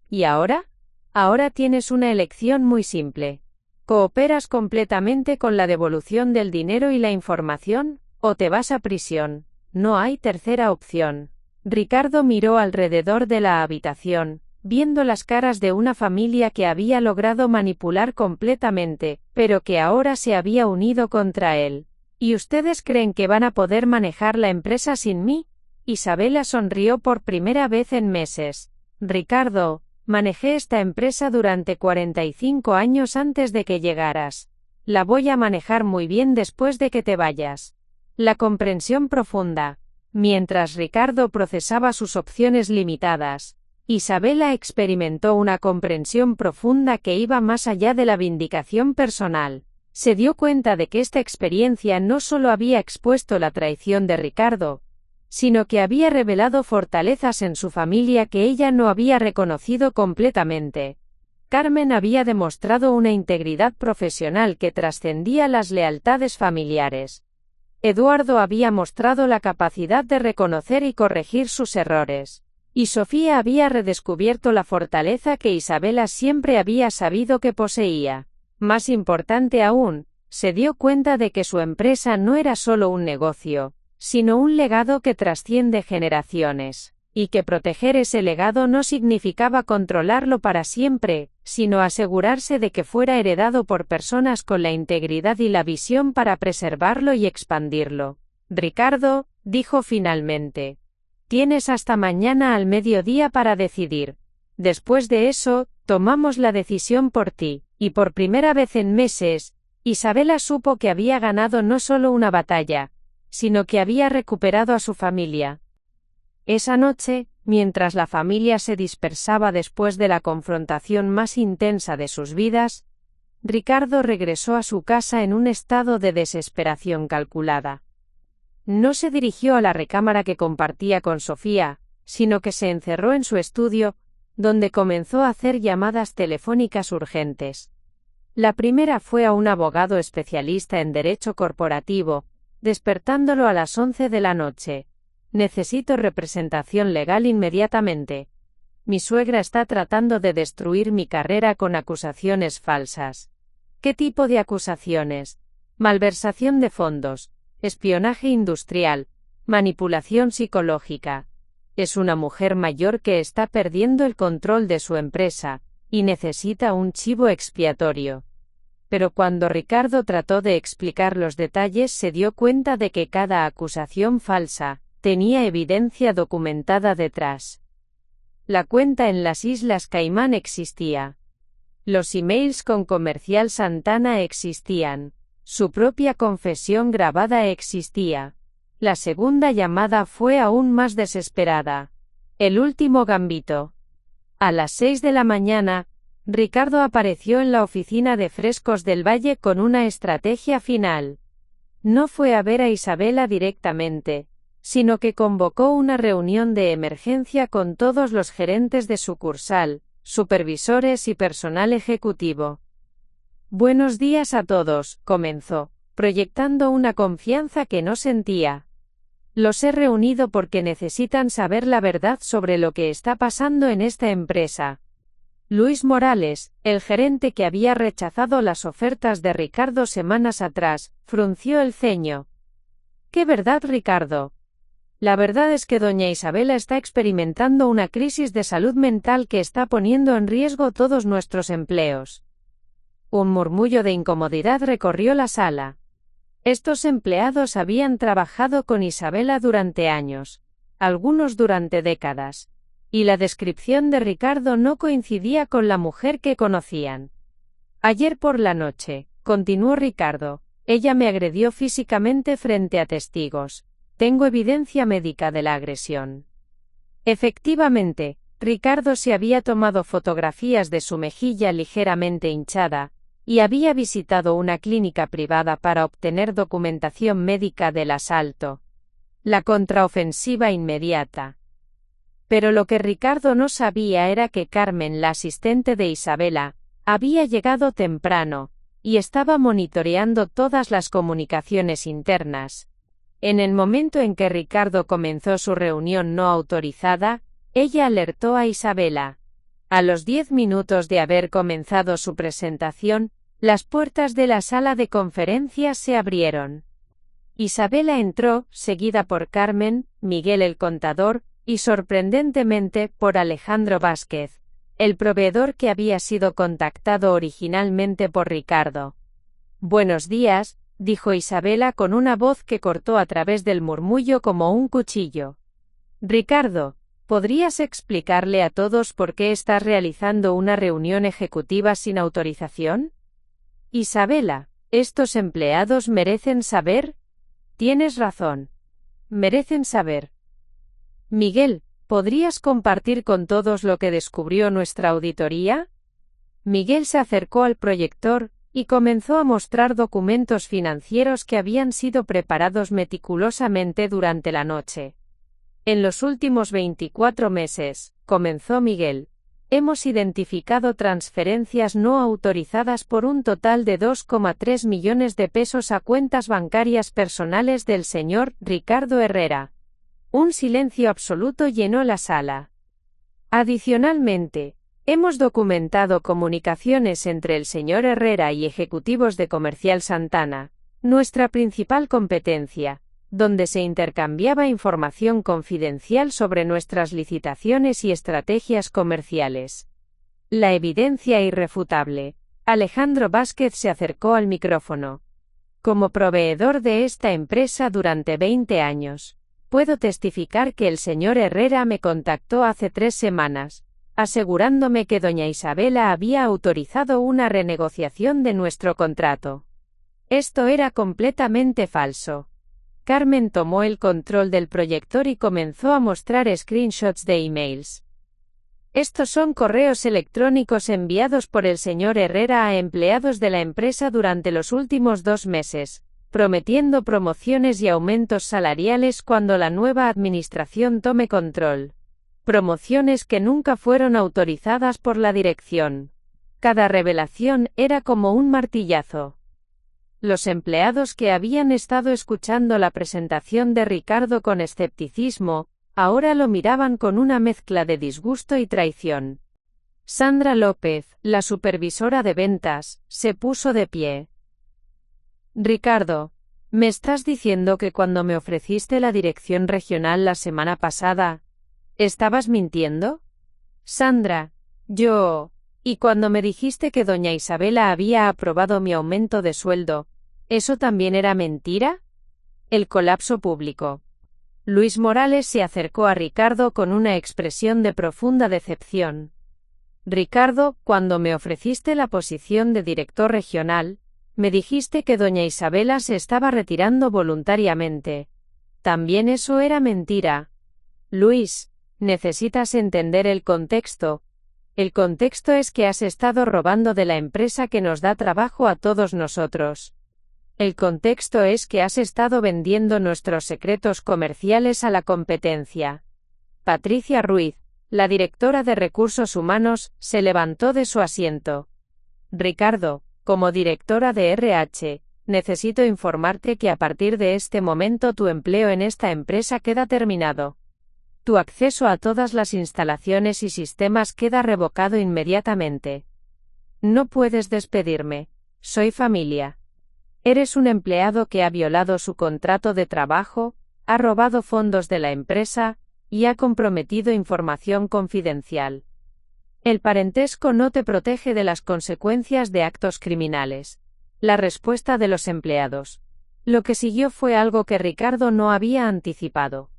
S1: ¿Y ahora? Ahora tienes una elección muy simple. ¿Cooperas completamente con la devolución del dinero y la información, o te vas a prisión? No hay tercera opción. Ricardo miró alrededor de la habitación, viendo las caras de una familia que había logrado manipular completamente, pero que ahora se había unido contra él. ¿Y ustedes creen que van a poder manejar la empresa sin mí? Isabela sonrió por primera vez en meses. Ricardo, manejé esta empresa durante 45 años antes de que llegaras. La voy a manejar muy bien después de que te vayas. La comprensión profunda. Mientras Ricardo procesaba sus opciones limitadas, Isabela experimentó una comprensión profunda que iba más allá de la vindicación personal. Se dio cuenta de que esta experiencia no solo había expuesto la traición de Ricardo, sino que había revelado fortalezas en su familia que ella no había reconocido completamente. Carmen había demostrado una integridad profesional que trascendía las lealtades familiares. Eduardo había mostrado la capacidad de reconocer y corregir sus errores. Y Sofía había redescubierto la fortaleza que Isabela siempre había sabido que poseía. Más importante aún, se dio cuenta de que su empresa no era solo un negocio, sino un legado que trasciende generaciones, y que proteger ese legado no significaba controlarlo para siempre, sino asegurarse de que fuera heredado por personas con la integridad y la visión para preservarlo y expandirlo. Ricardo, dijo finalmente. Tienes hasta mañana al mediodía para decidir. Después de eso, tomamos la decisión por ti, y por primera vez en meses, Isabela supo que había ganado no solo una batalla, sino que había recuperado a su familia. Esa noche, mientras la familia se dispersaba después de la confrontación más intensa de sus vidas, Ricardo regresó a su casa en un estado de desesperación calculada. No se dirigió a la recámara que compartía con Sofía, sino que se encerró en su estudio, donde comenzó a hacer llamadas telefónicas urgentes. La primera fue a un abogado especialista en derecho corporativo, despertándolo a las 11 de la noche. Necesito representación legal inmediatamente. Mi suegra está tratando de destruir mi carrera con acusaciones falsas. ¿Qué tipo de acusaciones? Malversación de fondos, espionaje industrial, manipulación psicológica. Es una mujer mayor que está perdiendo el control de su empresa, y necesita un chivo expiatorio. Pero cuando Ricardo trató de explicar los detalles se dio cuenta de que cada acusación falsa tenía evidencia documentada detrás. La cuenta en las Islas Caimán existía. Los emails con Comercial Santana existían. Su propia confesión grabada existía. La segunda llamada fue aún más desesperada. El último gambito. A las 6 de la mañana, Ricardo apareció en la oficina de Frescos del Valle con una estrategia final. No fue a ver a Isabela directamente, sino que convocó una reunión de emergencia con todos los gerentes de sucursal, supervisores y personal ejecutivo. Buenos días a todos, comenzó, proyectando una confianza que no sentía. Los he reunido porque necesitan saber la verdad sobre lo que está pasando en esta empresa. Luis Morales, el gerente que había rechazado las ofertas de Ricardo semanas atrás, frunció el ceño. ¿Qué verdad, Ricardo? La verdad es que doña Isabela está experimentando una crisis de salud mental que está poniendo en riesgo todos nuestros empleos. Un murmullo de incomodidad recorrió la sala. Estos empleados habían trabajado con Isabela durante años, algunos durante décadas, y la descripción de Ricardo no coincidía con la mujer que conocían. Ayer por la noche, continuó Ricardo, ella me agredió físicamente frente a testigos. Tengo evidencia médica de la agresión. Efectivamente, Ricardo se había tomado fotografías de su mejilla ligeramente hinchada, y había visitado una clínica privada para obtener documentación médica del asalto. La contraofensiva inmediata. Pero lo que Ricardo no sabía era que Carmen, la asistente de Isabela, había llegado temprano, y estaba monitoreando todas las comunicaciones internas. En el momento en que Ricardo comenzó su reunión no autorizada, ella alertó a Isabela. A los 10 minutos de haber comenzado su presentación, las puertas de la sala de conferencias se abrieron. Isabela entró, seguida por Carmen, Miguel el contador, y sorprendentemente, por Alejandro Vázquez, el proveedor que había sido contactado originalmente por Ricardo. Buenos días, dijo Isabela con una voz que cortó a través del murmullo como un cuchillo. Ricardo, ¿podrías explicarle a todos por qué estás realizando una reunión ejecutiva sin autorización? Isabela, ¿estos empleados merecen saber? Tienes razón. Merecen saber. Miguel, ¿podrías compartir con todos lo que descubrió nuestra auditoría? Miguel se acercó al proyector y comenzó a mostrar documentos financieros que habían sido preparados meticulosamente durante la noche. En los últimos 24 meses, comenzó Miguel, hemos identificado transferencias no autorizadas por un total de 2,3 millones de pesos a cuentas bancarias personales del señor Ricardo Herrera. Un silencio absoluto llenó la sala. Adicionalmente, hemos documentado comunicaciones entre el señor Herrera y ejecutivos de Comercial Santana, nuestra principal competencia, donde se intercambiaba información confidencial sobre nuestras licitaciones y estrategias comerciales. La evidencia irrefutable. Alejandro Vázquez se acercó al micrófono. Como proveedor de esta empresa durante 20 años, puedo testificar que el señor Herrera me contactó hace 3 semanas, asegurándome que doña Isabela había autorizado una renegociación de nuestro contrato. Esto era completamente falso. Carmen tomó el control del proyector y comenzó a mostrar screenshots de emails. Estos son correos electrónicos enviados por el señor Herrera a empleados de la empresa durante los últimos 2 meses, prometiendo promociones y aumentos salariales cuando la nueva administración tome control. Promociones que nunca fueron autorizadas por la dirección. Cada revelación era como un martillazo. Los empleados que habían estado escuchando la presentación de Ricardo con escepticismo, ahora lo miraban con una mezcla de disgusto y traición. Sandra López, la supervisora de ventas, se puso de pie. Ricardo, ¿me estás diciendo que cuando me ofreciste la dirección regional la semana pasada, estabas mintiendo? Sandra, y cuando me dijiste que doña Isabela había aprobado mi aumento de sueldo, ¿eso también era mentira? El colapso público. Luis Morales se acercó a Ricardo con una expresión de profunda decepción. Ricardo, cuando me ofreciste la posición de director regional, me dijiste que doña Isabela se estaba retirando voluntariamente. También eso era mentira. Luis, necesitas entender el contexto. El contexto es que has estado robando de la empresa que nos da trabajo a todos nosotros. El contexto es que has estado vendiendo nuestros secretos comerciales a la competencia. Patricia Ruiz, la directora de Recursos Humanos, se levantó de su asiento. Ricardo, como directora de RH, necesito informarte que a partir de este momento tu empleo en esta empresa queda terminado. Tu acceso a todas las instalaciones y sistemas queda revocado inmediatamente. No puedes despedirme. Soy familia. Eres un empleado que ha violado su contrato de trabajo, ha robado fondos de la empresa, y ha comprometido información confidencial. El parentesco no te protege de las consecuencias de actos criminales. La respuesta de los empleados. Lo que siguió fue algo que Ricardo no había anticipado.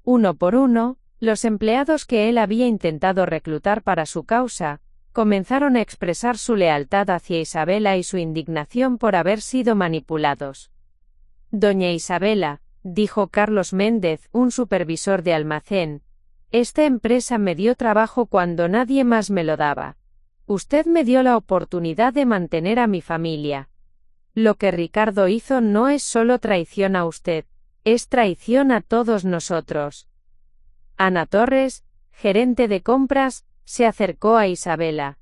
S1: Uno por uno, los empleados que él había intentado reclutar para su causa, comenzaron a expresar su lealtad hacia Isabela y su indignación por haber sido manipulados. Doña Isabela, dijo Carlos Méndez, un supervisor de almacén, esta empresa me dio trabajo cuando nadie más me lo daba. Usted me dio la oportunidad de mantener a mi familia. Lo que Ricardo hizo no es solo traición a usted, es traición a todos nosotros. Ana Torres, gerente de compras, se acercó a Isabela.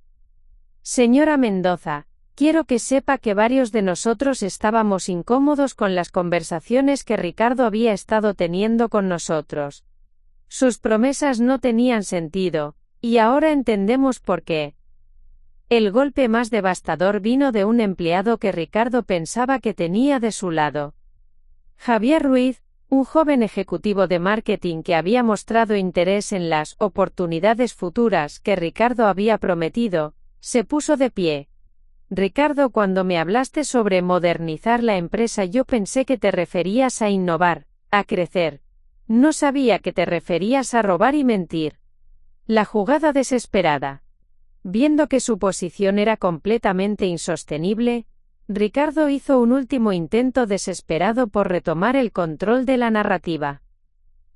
S1: Señora Mendoza, quiero que sepa que varios de nosotros estábamos incómodos con las conversaciones que Ricardo había estado teniendo con nosotros. Sus promesas no tenían sentido, y ahora entendemos por qué. El golpe más devastador vino de un empleado que Ricardo pensaba que tenía de su lado. Javier Ruiz, un joven ejecutivo de marketing que había mostrado interés en las oportunidades futuras que Ricardo había prometido, se puso de pie. Ricardo, cuando me hablaste sobre modernizar la empresa, yo pensé que te referías a innovar, a crecer. No sabía que te referías a robar y mentir. La jugada desesperada. Viendo que su posición era completamente insostenible, Ricardo hizo un último intento desesperado por retomar el control de la narrativa.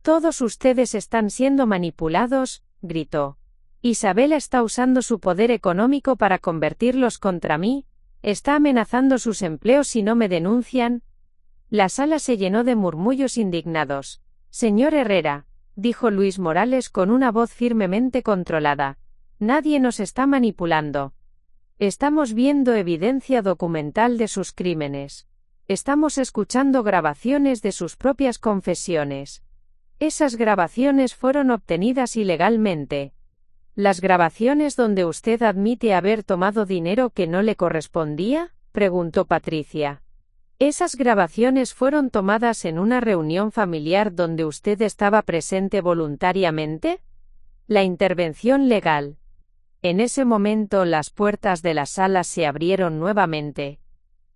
S1: Todos ustedes están siendo manipulados, gritó. Isabela está usando su poder económico para convertirlos contra mí, está amenazando sus empleos si no me denuncian. La sala se llenó de murmullos indignados. Señor Herrera, dijo Luis Morales con una voz firmemente controlada, nadie nos está manipulando. Estamos viendo evidencia documental de sus crímenes. Estamos escuchando grabaciones de sus propias confesiones. Esas grabaciones fueron obtenidas ilegalmente. ¿Las grabaciones donde usted admite haber tomado dinero que no le correspondía?, preguntó Patricia. Esas grabaciones fueron tomadas en una reunión familiar donde usted estaba presente voluntariamente. La intervención legal. En ese momento las puertas de la sala se abrieron nuevamente.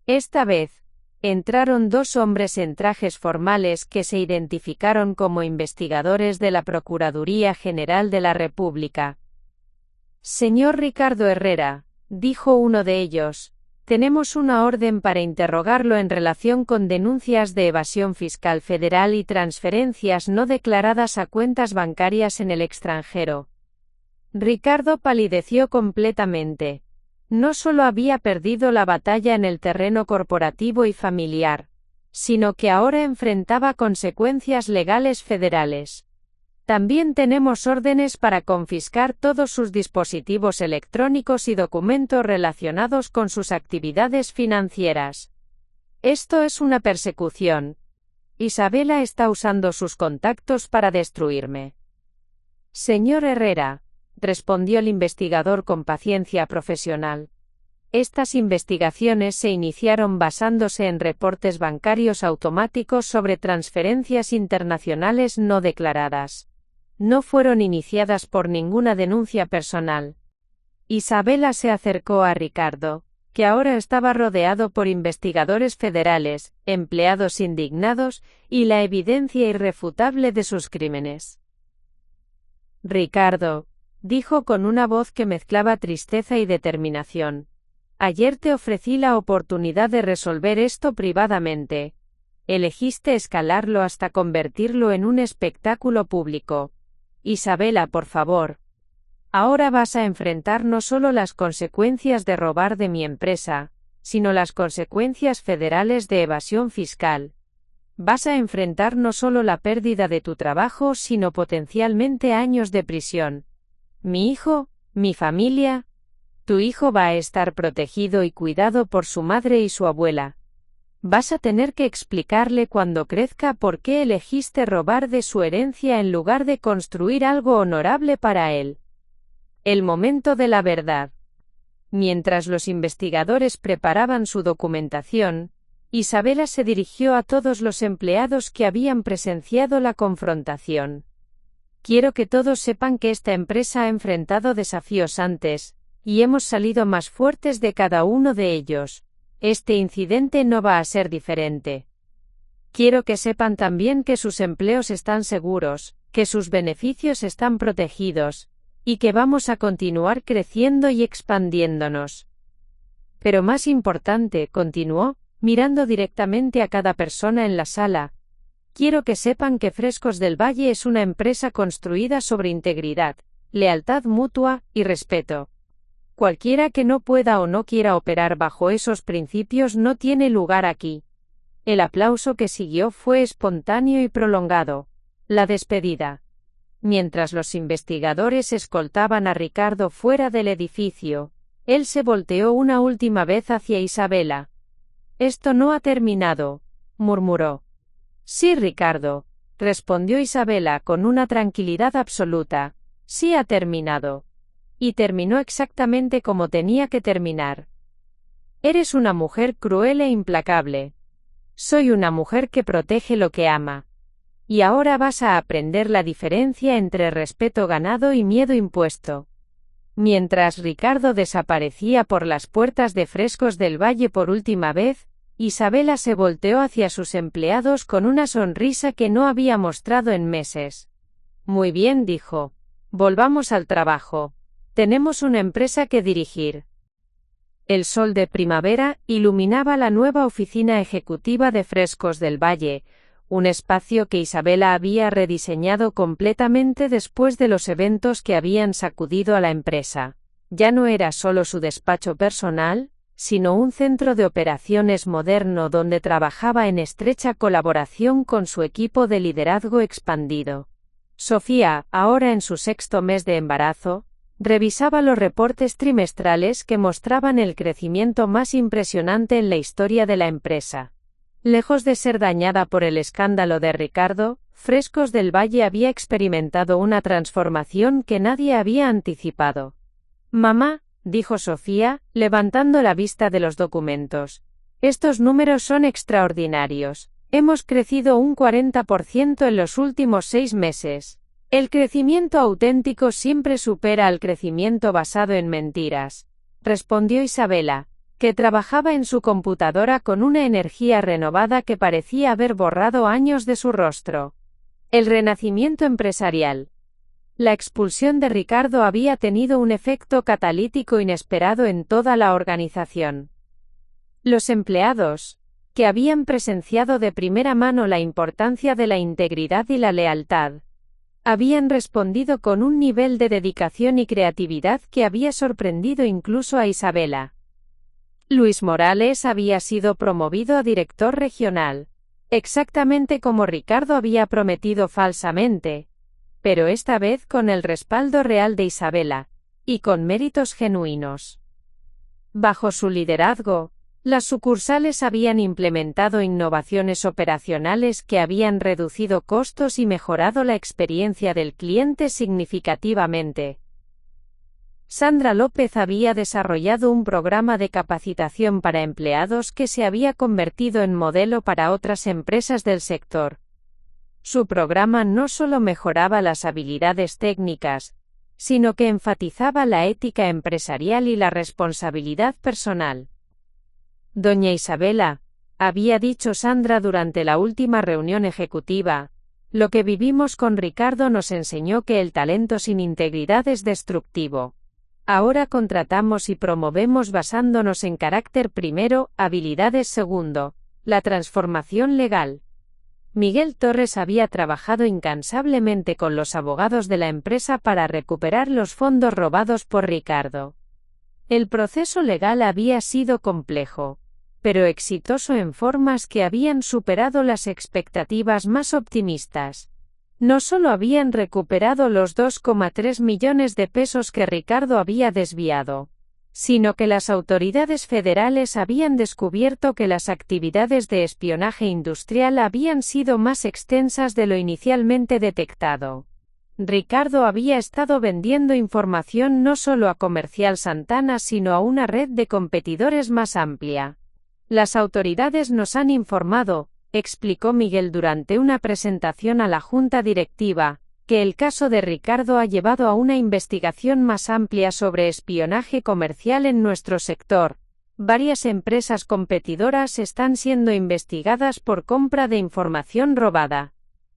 S1: Esta vez, entraron dos hombres en trajes formales que se identificaron como investigadores de la Procuraduría General de la República. Señor Ricardo Herrera, dijo uno de ellos, tenemos una orden para interrogarlo en relación con denuncias de evasión fiscal federal y transferencias no declaradas a cuentas bancarias en el extranjero. Ricardo palideció completamente. No solo había perdido la batalla en el terreno corporativo y familiar, sino que ahora enfrentaba consecuencias legales federales. También tenemos órdenes para confiscar todos sus dispositivos electrónicos y documentos relacionados con sus actividades financieras. Esto es una persecución. Isabela está usando sus contactos para destruirme. Señor Herrera, respondió el investigador con paciencia profesional. Estas investigaciones se iniciaron basándose en reportes bancarios automáticos sobre transferencias internacionales no declaradas. No fueron iniciadas por ninguna denuncia personal. Isabela se acercó a Ricardo, que ahora estaba rodeado por investigadores federales, empleados indignados, y la evidencia irrefutable de sus crímenes. Ricardo, dijo con una voz que mezclaba tristeza y determinación. Ayer te ofrecí la oportunidad de resolver esto privadamente. Elegiste escalarlo hasta convertirlo en un espectáculo público. Isabela, por favor. Ahora vas a enfrentar no solo las consecuencias de robar de mi empresa, sino las consecuencias federales de evasión fiscal. Vas a enfrentar no solo la pérdida de tu trabajo, sino potencialmente años de prisión. Mi hijo, mi familia. Tu hijo va a estar protegido y cuidado por su madre y su abuela. Vas a tener que explicarle cuando crezca por qué elegiste robar de su herencia en lugar de construir algo honorable para él. El momento de la verdad. Mientras los investigadores preparaban su documentación, Isabela se dirigió a todos los empleados que habían presenciado la confrontación. Quiero que todos sepan que esta empresa ha enfrentado desafíos antes, y hemos salido más fuertes de cada uno de ellos. Este incidente no va a ser diferente. Quiero que sepan también que sus empleos están seguros, que sus beneficios están protegidos, y que vamos a continuar creciendo y expandiéndonos. Pero más importante, continuó, mirando directamente a cada persona en la sala, quiero que sepan que Frescos del Valle es una empresa construida sobre integridad, lealtad mutua y respeto. Cualquiera que no pueda o no quiera operar bajo esos principios no tiene lugar aquí. El aplauso que siguió fue espontáneo y prolongado. La despedida. Mientras los investigadores escoltaban a Ricardo fuera del edificio, él se volteó una última vez hacia Isabela. Esto no ha terminado, murmuró. Sí, Ricardo, respondió Isabela con una tranquilidad absoluta. Sí ha terminado. Y terminó exactamente como tenía que terminar. Eres una mujer cruel e implacable. Soy una mujer que protege lo que ama. Y ahora vas a aprender la diferencia entre respeto ganado y miedo impuesto. Mientras Ricardo desaparecía por las puertas de Frescos del Valle por última vez, Isabela se volteó hacia sus empleados con una sonrisa que no había mostrado en meses. Muy bien, dijo. Volvamos al trabajo. Tenemos una empresa que dirigir. El sol de primavera iluminaba la nueva oficina ejecutiva de Frescos del Valle, un espacio que Isabela había rediseñado completamente después de los eventos que habían sacudido a la empresa. Ya no era solo su despacho personal, sino un centro de operaciones moderno donde trabajaba en estrecha colaboración con su equipo de liderazgo expandido. Sofía, ahora en su 6º mes de embarazo, revisaba los reportes trimestrales que mostraban el crecimiento más impresionante en la historia de la empresa. Lejos de ser dañada por el escándalo de Ricardo, Frescos del Valle había experimentado una transformación que nadie había anticipado. Mamá, dijo Sofía, levantando la vista de los documentos. Estos números son extraordinarios. Hemos crecido un 40% en los últimos 6 meses. El crecimiento auténtico siempre supera al crecimiento basado en mentiras, respondió Isabela, que trabajaba en su computadora con una energía renovada que parecía haber borrado años de su rostro. El renacimiento empresarial. La expulsión de Ricardo había tenido un efecto catalítico inesperado en toda la organización. Los empleados, que habían presenciado de primera mano la importancia de la integridad y la lealtad, habían respondido con un nivel de dedicación y creatividad que había sorprendido incluso a Isabela. Luis Morales había sido promovido a director regional, exactamente como Ricardo había prometido falsamente, pero esta vez con el respaldo real de Isabela, y con méritos genuinos. Bajo su liderazgo, las sucursales habían implementado innovaciones operacionales que habían reducido costos y mejorado la experiencia del cliente significativamente. Sandra López había desarrollado un programa de capacitación para empleados que se había convertido en modelo para otras empresas del sector. Su programa no solo mejoraba las habilidades técnicas, sino que enfatizaba la ética empresarial y la responsabilidad personal. Doña Isabela, había dicho Sandra durante la última reunión ejecutiva, lo que vivimos con Ricardo nos enseñó que el talento sin integridad es destructivo. Ahora contratamos y promovemos basándonos en carácter primero, habilidades segundo, la transformación legal. Miguel Torres había trabajado incansablemente con los abogados de la empresa para recuperar los fondos robados por Ricardo. El proceso legal había sido complejo, pero exitoso en formas que habían superado las expectativas más optimistas. No solo habían recuperado los 2,3 millones de pesos que Ricardo había desviado, sino que las autoridades federales habían descubierto que las actividades de espionaje industrial habían sido más extensas de lo inicialmente detectado. Ricardo había estado vendiendo información no solo a Comercial Santana sino a una red de competidores más amplia. Las autoridades nos han informado, explicó Miguel durante una presentación a la Junta Directiva, que el caso de Ricardo ha llevado a una investigación más amplia sobre espionaje comercial en nuestro sector. Varias empresas competidoras están siendo investigadas por compra de información robada.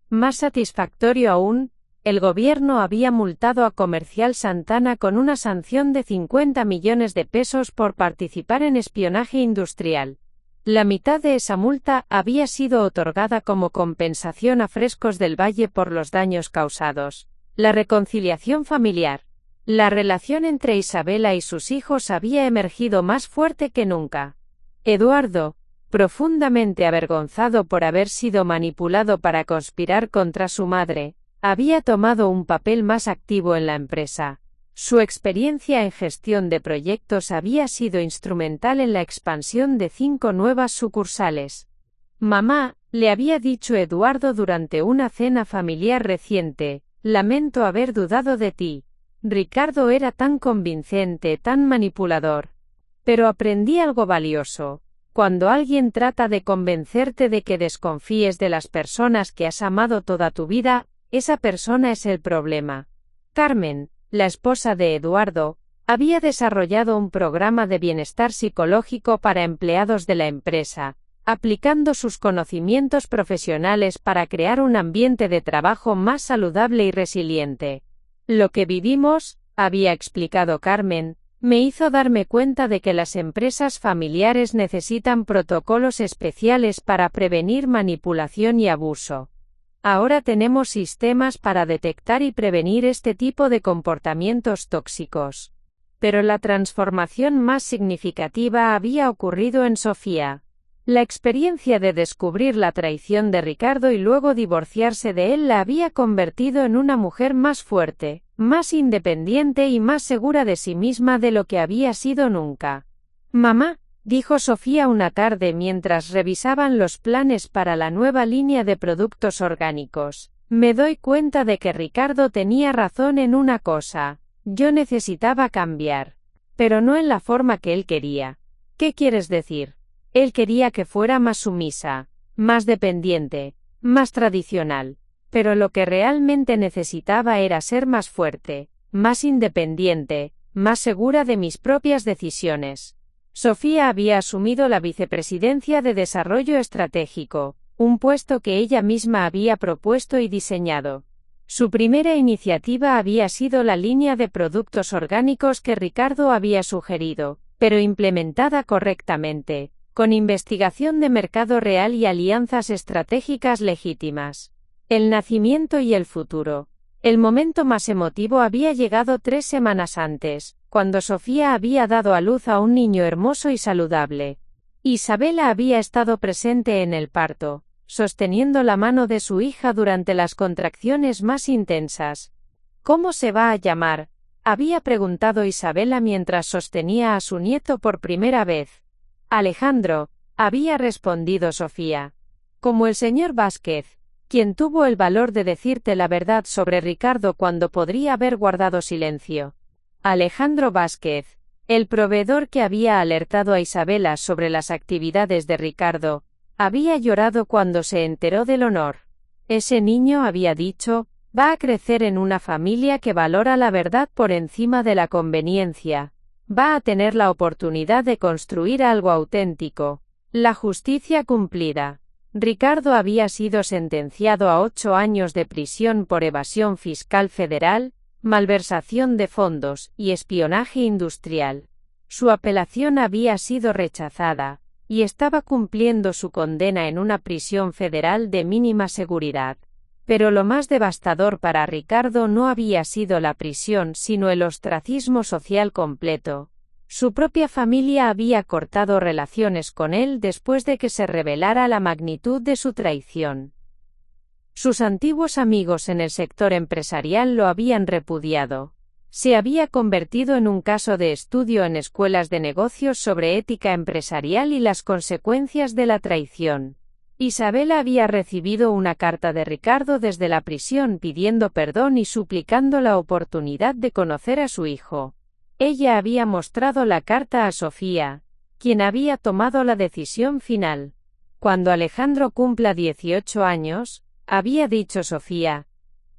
S1: Más satisfactorio aún, el gobierno había multado a Comercial Santana con una sanción de 50 millones de pesos por participar en espionaje industrial. La mitad de esa multa había sido otorgada como compensación a Frescos del Valle por los daños causados. La reconciliación familiar. La relación entre Isabela y sus hijos había emergido más fuerte que nunca. Eduardo, profundamente avergonzado por haber sido manipulado para conspirar contra su madre, había tomado un papel más activo en la empresa. Su experiencia en gestión de proyectos había sido instrumental en la expansión de 5 nuevas sucursales. Mamá, le había dicho Eduardo durante una cena familiar reciente, lamento haber dudado de ti. Ricardo era tan convincente, tan manipulador. Pero aprendí algo valioso. Cuando alguien trata de convencerte de que desconfíes de las personas que has amado toda tu vida, esa persona es el problema. Carmen, la esposa de Eduardo, había desarrollado un programa de bienestar psicológico para empleados de la empresa, aplicando sus conocimientos profesionales para crear un ambiente de trabajo más saludable y resiliente. Lo que vivimos, había explicado Carmen, me hizo darme cuenta de que las empresas familiares necesitan protocolos especiales para prevenir manipulación y abuso. Ahora tenemos sistemas para detectar y prevenir este tipo de comportamientos tóxicos. Pero la transformación más significativa había ocurrido en Sofía. La experiencia de descubrir la traición de Ricardo y luego divorciarse de él la había convertido en una mujer más fuerte, más independiente y más segura de sí misma de lo que había sido nunca. Mamá, dijo Sofía una tarde mientras revisaban los planes para la nueva línea de productos orgánicos. Me doy cuenta de que Ricardo tenía razón en una cosa. Yo necesitaba cambiar. Pero no en la forma que él quería. ¿Qué quieres decir? Él quería que fuera más sumisa, más dependiente, más tradicional. Pero lo que realmente necesitaba era ser más fuerte, más independiente, más segura de mis propias decisiones. Sofía había asumido la vicepresidencia de Desarrollo Estratégico, un puesto que ella misma había propuesto y diseñado. Su primera iniciativa había sido la línea de productos orgánicos que Ricardo había sugerido, pero implementada correctamente, con investigación de mercado real y alianzas estratégicas legítimas. El nacimiento y el futuro. El momento más emotivo había llegado 3 semanas antes, cuando Sofía había dado a luz a un niño hermoso y saludable. Isabela había estado presente en el parto, sosteniendo la mano de su hija durante las contracciones más intensas. ¿Cómo se va a llamar?, había preguntado Isabela mientras sostenía a su nieto por primera vez. Alejandro, había respondido Sofía. Como el señor Vázquez, quien tuvo el valor de decirte la verdad sobre Ricardo cuando podría haber guardado silencio. Alejandro Vázquez, el proveedor que había alertado a Isabela sobre las actividades de Ricardo, había llorado cuando se enteró del honor. Ese niño, había dicho, va a crecer en una familia que valora la verdad por encima de la conveniencia. Va a tener la oportunidad de construir algo auténtico. La justicia cumplida. Ricardo había sido sentenciado a 8 años de prisión por evasión fiscal federal, malversación de fondos y espionaje industrial. Su apelación había sido rechazada, y estaba cumpliendo su condena en una prisión federal de mínima seguridad. Pero lo más devastador para Ricardo no había sido la prisión sino el ostracismo social completo. Su propia familia había cortado relaciones con él después de que se revelara la magnitud de su traición. Sus antiguos amigos en el sector empresarial lo habían repudiado. Se había convertido en un caso de estudio en escuelas de negocios sobre ética empresarial y las consecuencias de la traición. Isabela había recibido una carta de Ricardo desde la prisión pidiendo perdón y suplicando la oportunidad de conocer a su hijo. Ella había mostrado la carta a Sofía, quien había tomado la decisión final. Cuando Alejandro cumpla 18 años, había dicho Sofía,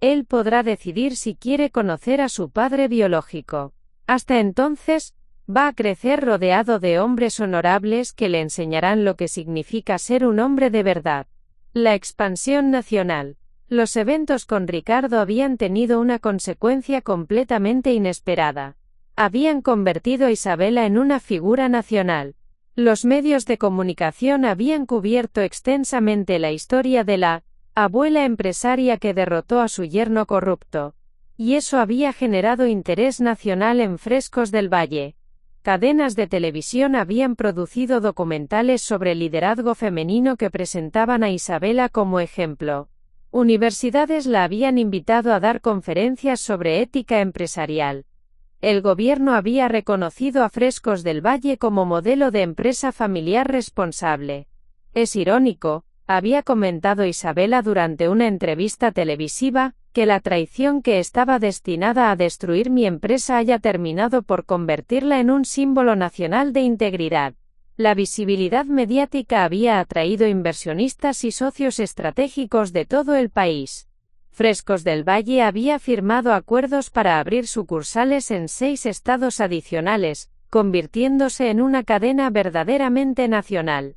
S1: él podrá decidir si quiere conocer a su padre biológico. Hasta entonces, va a crecer rodeado de hombres honorables que le enseñarán lo que significa ser un hombre de verdad. La expansión nacional. Los eventos con Ricardo habían tenido una consecuencia completamente inesperada. Habían convertido a Isabela en una figura nacional. Los medios de comunicación habían cubierto extensamente la historia de la abuela empresaria que derrotó a su yerno corrupto. Y eso había generado interés nacional en Frescos del Valle. Cadenas de televisión habían producido documentales sobre el liderazgo femenino que presentaban a Isabela como ejemplo. Universidades la habían invitado a dar conferencias sobre ética empresarial. El gobierno había reconocido a Frescos del Valle como modelo de empresa familiar responsable. Es irónico, había comentado Isabela durante una entrevista televisiva, que la traición que estaba destinada a destruir mi empresa haya terminado por convertirla en un símbolo nacional de integridad. La visibilidad mediática había atraído inversionistas y socios estratégicos de todo el país. Frescos del Valle había firmado acuerdos para abrir sucursales en 6 estados adicionales, convirtiéndose en una cadena verdaderamente nacional.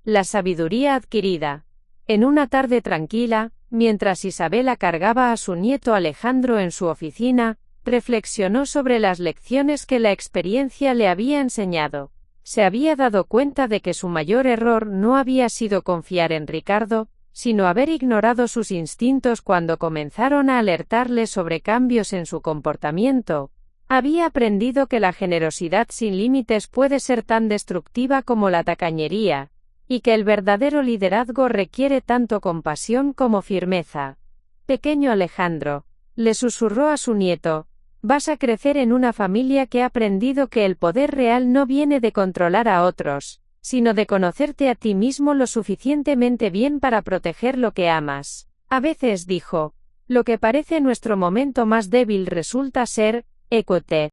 S1: La sabiduría adquirida. En una tarde tranquila, mientras Isabela cargaba a su nieto Alejandro en su oficina, reflexionó sobre las lecciones que la experiencia le había enseñado. Se había dado cuenta de que su mayor error no había sido confiar en Ricardo, sino haber ignorado sus instintos cuando comenzaron a alertarle sobre cambios en su comportamiento. Había aprendido que la generosidad sin límites puede ser tan destructiva como la tacañería, y que el verdadero liderazgo requiere tanto compasión como firmeza. Pequeño Alejandro, le susurró a su nieto, vas a crecer en una familia que ha aprendido que el poder real no viene de controlar a otros, sino de conocerte a ti mismo lo suficientemente bien para proteger lo que amas. A veces dijo, lo que parece nuestro momento más débil resulta ser, ecote.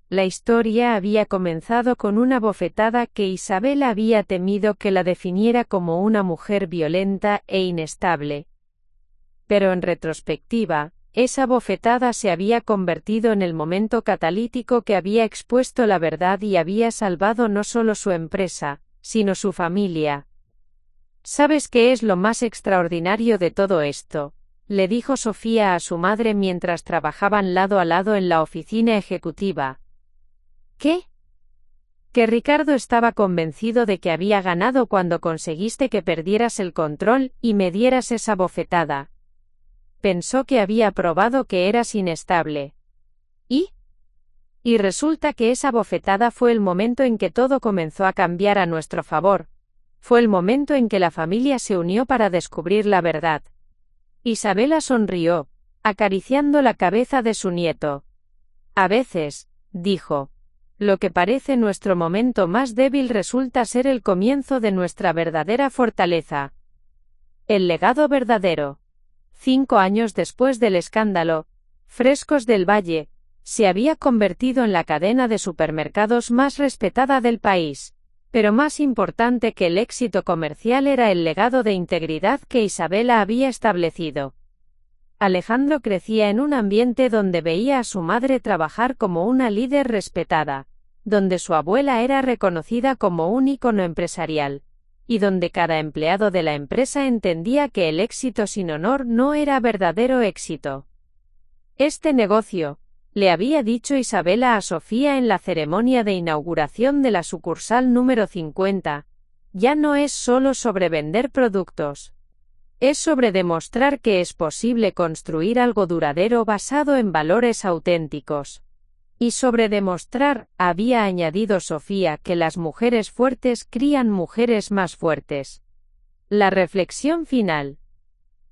S1: La historia había comenzado con una bofetada que Isabel había temido que la definiera como una mujer violenta e inestable. Pero en retrospectiva, esa bofetada se había convertido en el momento catalítico que había expuesto la verdad y había salvado no solo su empresa, sino su familia. ¿Sabes qué es lo más extraordinario de todo esto?, le dijo Sofía a su madre mientras trabajaban lado a lado en la oficina ejecutiva. ¿Qué? Que Ricardo estaba convencido de que había ganado cuando conseguiste que perdieras el control y me dieras esa bofetada. Pensó que había probado que eras inestable. ¿Y? Y resulta que esa bofetada fue el momento en que todo comenzó a cambiar a nuestro favor. Fue el momento en que la familia se unió para descubrir la verdad. Isabela sonrió, acariciando la cabeza de su nieto. A veces, dijo, lo que parece nuestro momento más débil resulta ser el comienzo de nuestra verdadera fortaleza. El legado verdadero. 5 años después del escándalo, Frescos del Valle se había convertido en la cadena de supermercados más respetada del país. Pero más importante que el éxito comercial era el legado de integridad que Isabela había establecido. Alejandro crecía en un ambiente donde veía a su madre trabajar como una líder respetada, donde su abuela era reconocida como un ícono empresarial, y donde cada empleado de la empresa entendía que el éxito sin honor no era verdadero éxito. Este negocio, le había dicho Isabela a Sofía en la ceremonia de inauguración de la sucursal número 50, ya no es solo sobre vender productos. Es sobre demostrar que es posible construir algo duradero basado en valores auténticos. Y sobre demostrar, había añadido Sofía, que las mujeres fuertes crían mujeres más fuertes. La reflexión final.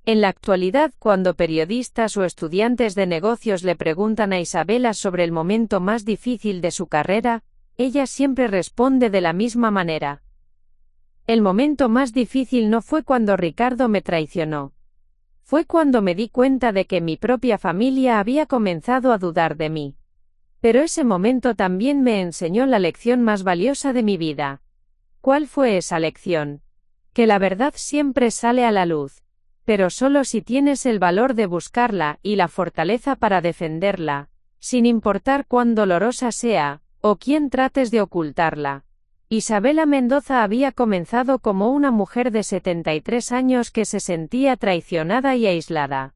S1: En la actualidad, cuando periodistas o estudiantes de negocios le preguntan a Isabela sobre el momento más difícil de su carrera, ella siempre responde de la misma manera. El momento más difícil no fue cuando Ricardo me traicionó. Fue cuando me di cuenta de que mi propia familia había comenzado a dudar de mí. Pero ese momento también me enseñó la lección más valiosa de mi vida. ¿Cuál fue esa lección? Que la verdad siempre sale a la luz. Pero solo si tienes el valor de buscarla y la fortaleza para defenderla, sin importar cuán dolorosa sea, o quién trates de ocultarla. Isabela Mendoza había comenzado como una mujer de 73 años que se sentía traicionada y aislada.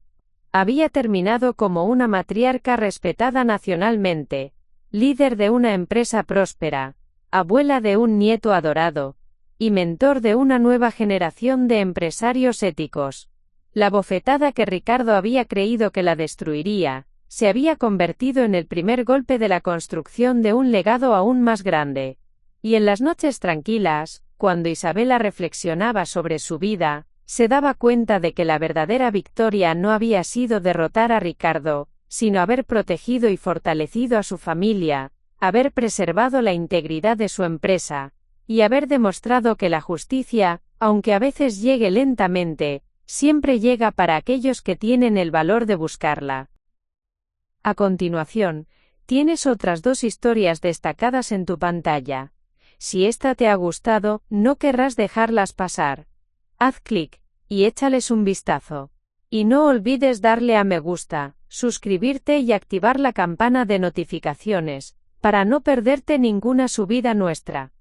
S1: Había terminado como una matriarca respetada nacionalmente, líder de una empresa próspera, abuela de un nieto adorado, y mentor de una nueva generación de empresarios éticos. La bofetada que Ricardo había creído que la destruiría, se había convertido en el primer golpe de la construcción de un legado aún más grande. Y en las noches tranquilas, cuando Isabela reflexionaba sobre su vida, se daba cuenta de que la verdadera victoria no había sido derrotar a Ricardo, sino haber protegido y fortalecido a su familia, haber preservado la integridad de su empresa, y haber demostrado que la justicia, aunque a veces llegue lentamente, siempre llega para aquellos que tienen el valor de buscarla. A continuación, tienes otras 2 historias destacadas en tu pantalla. Si esta te ha gustado, no querrás dejarlas pasar. Haz clic y échales un vistazo. Y no olvides darle a me gusta, suscribirte y activar la campana de notificaciones, para no perderte ninguna subida nuestra.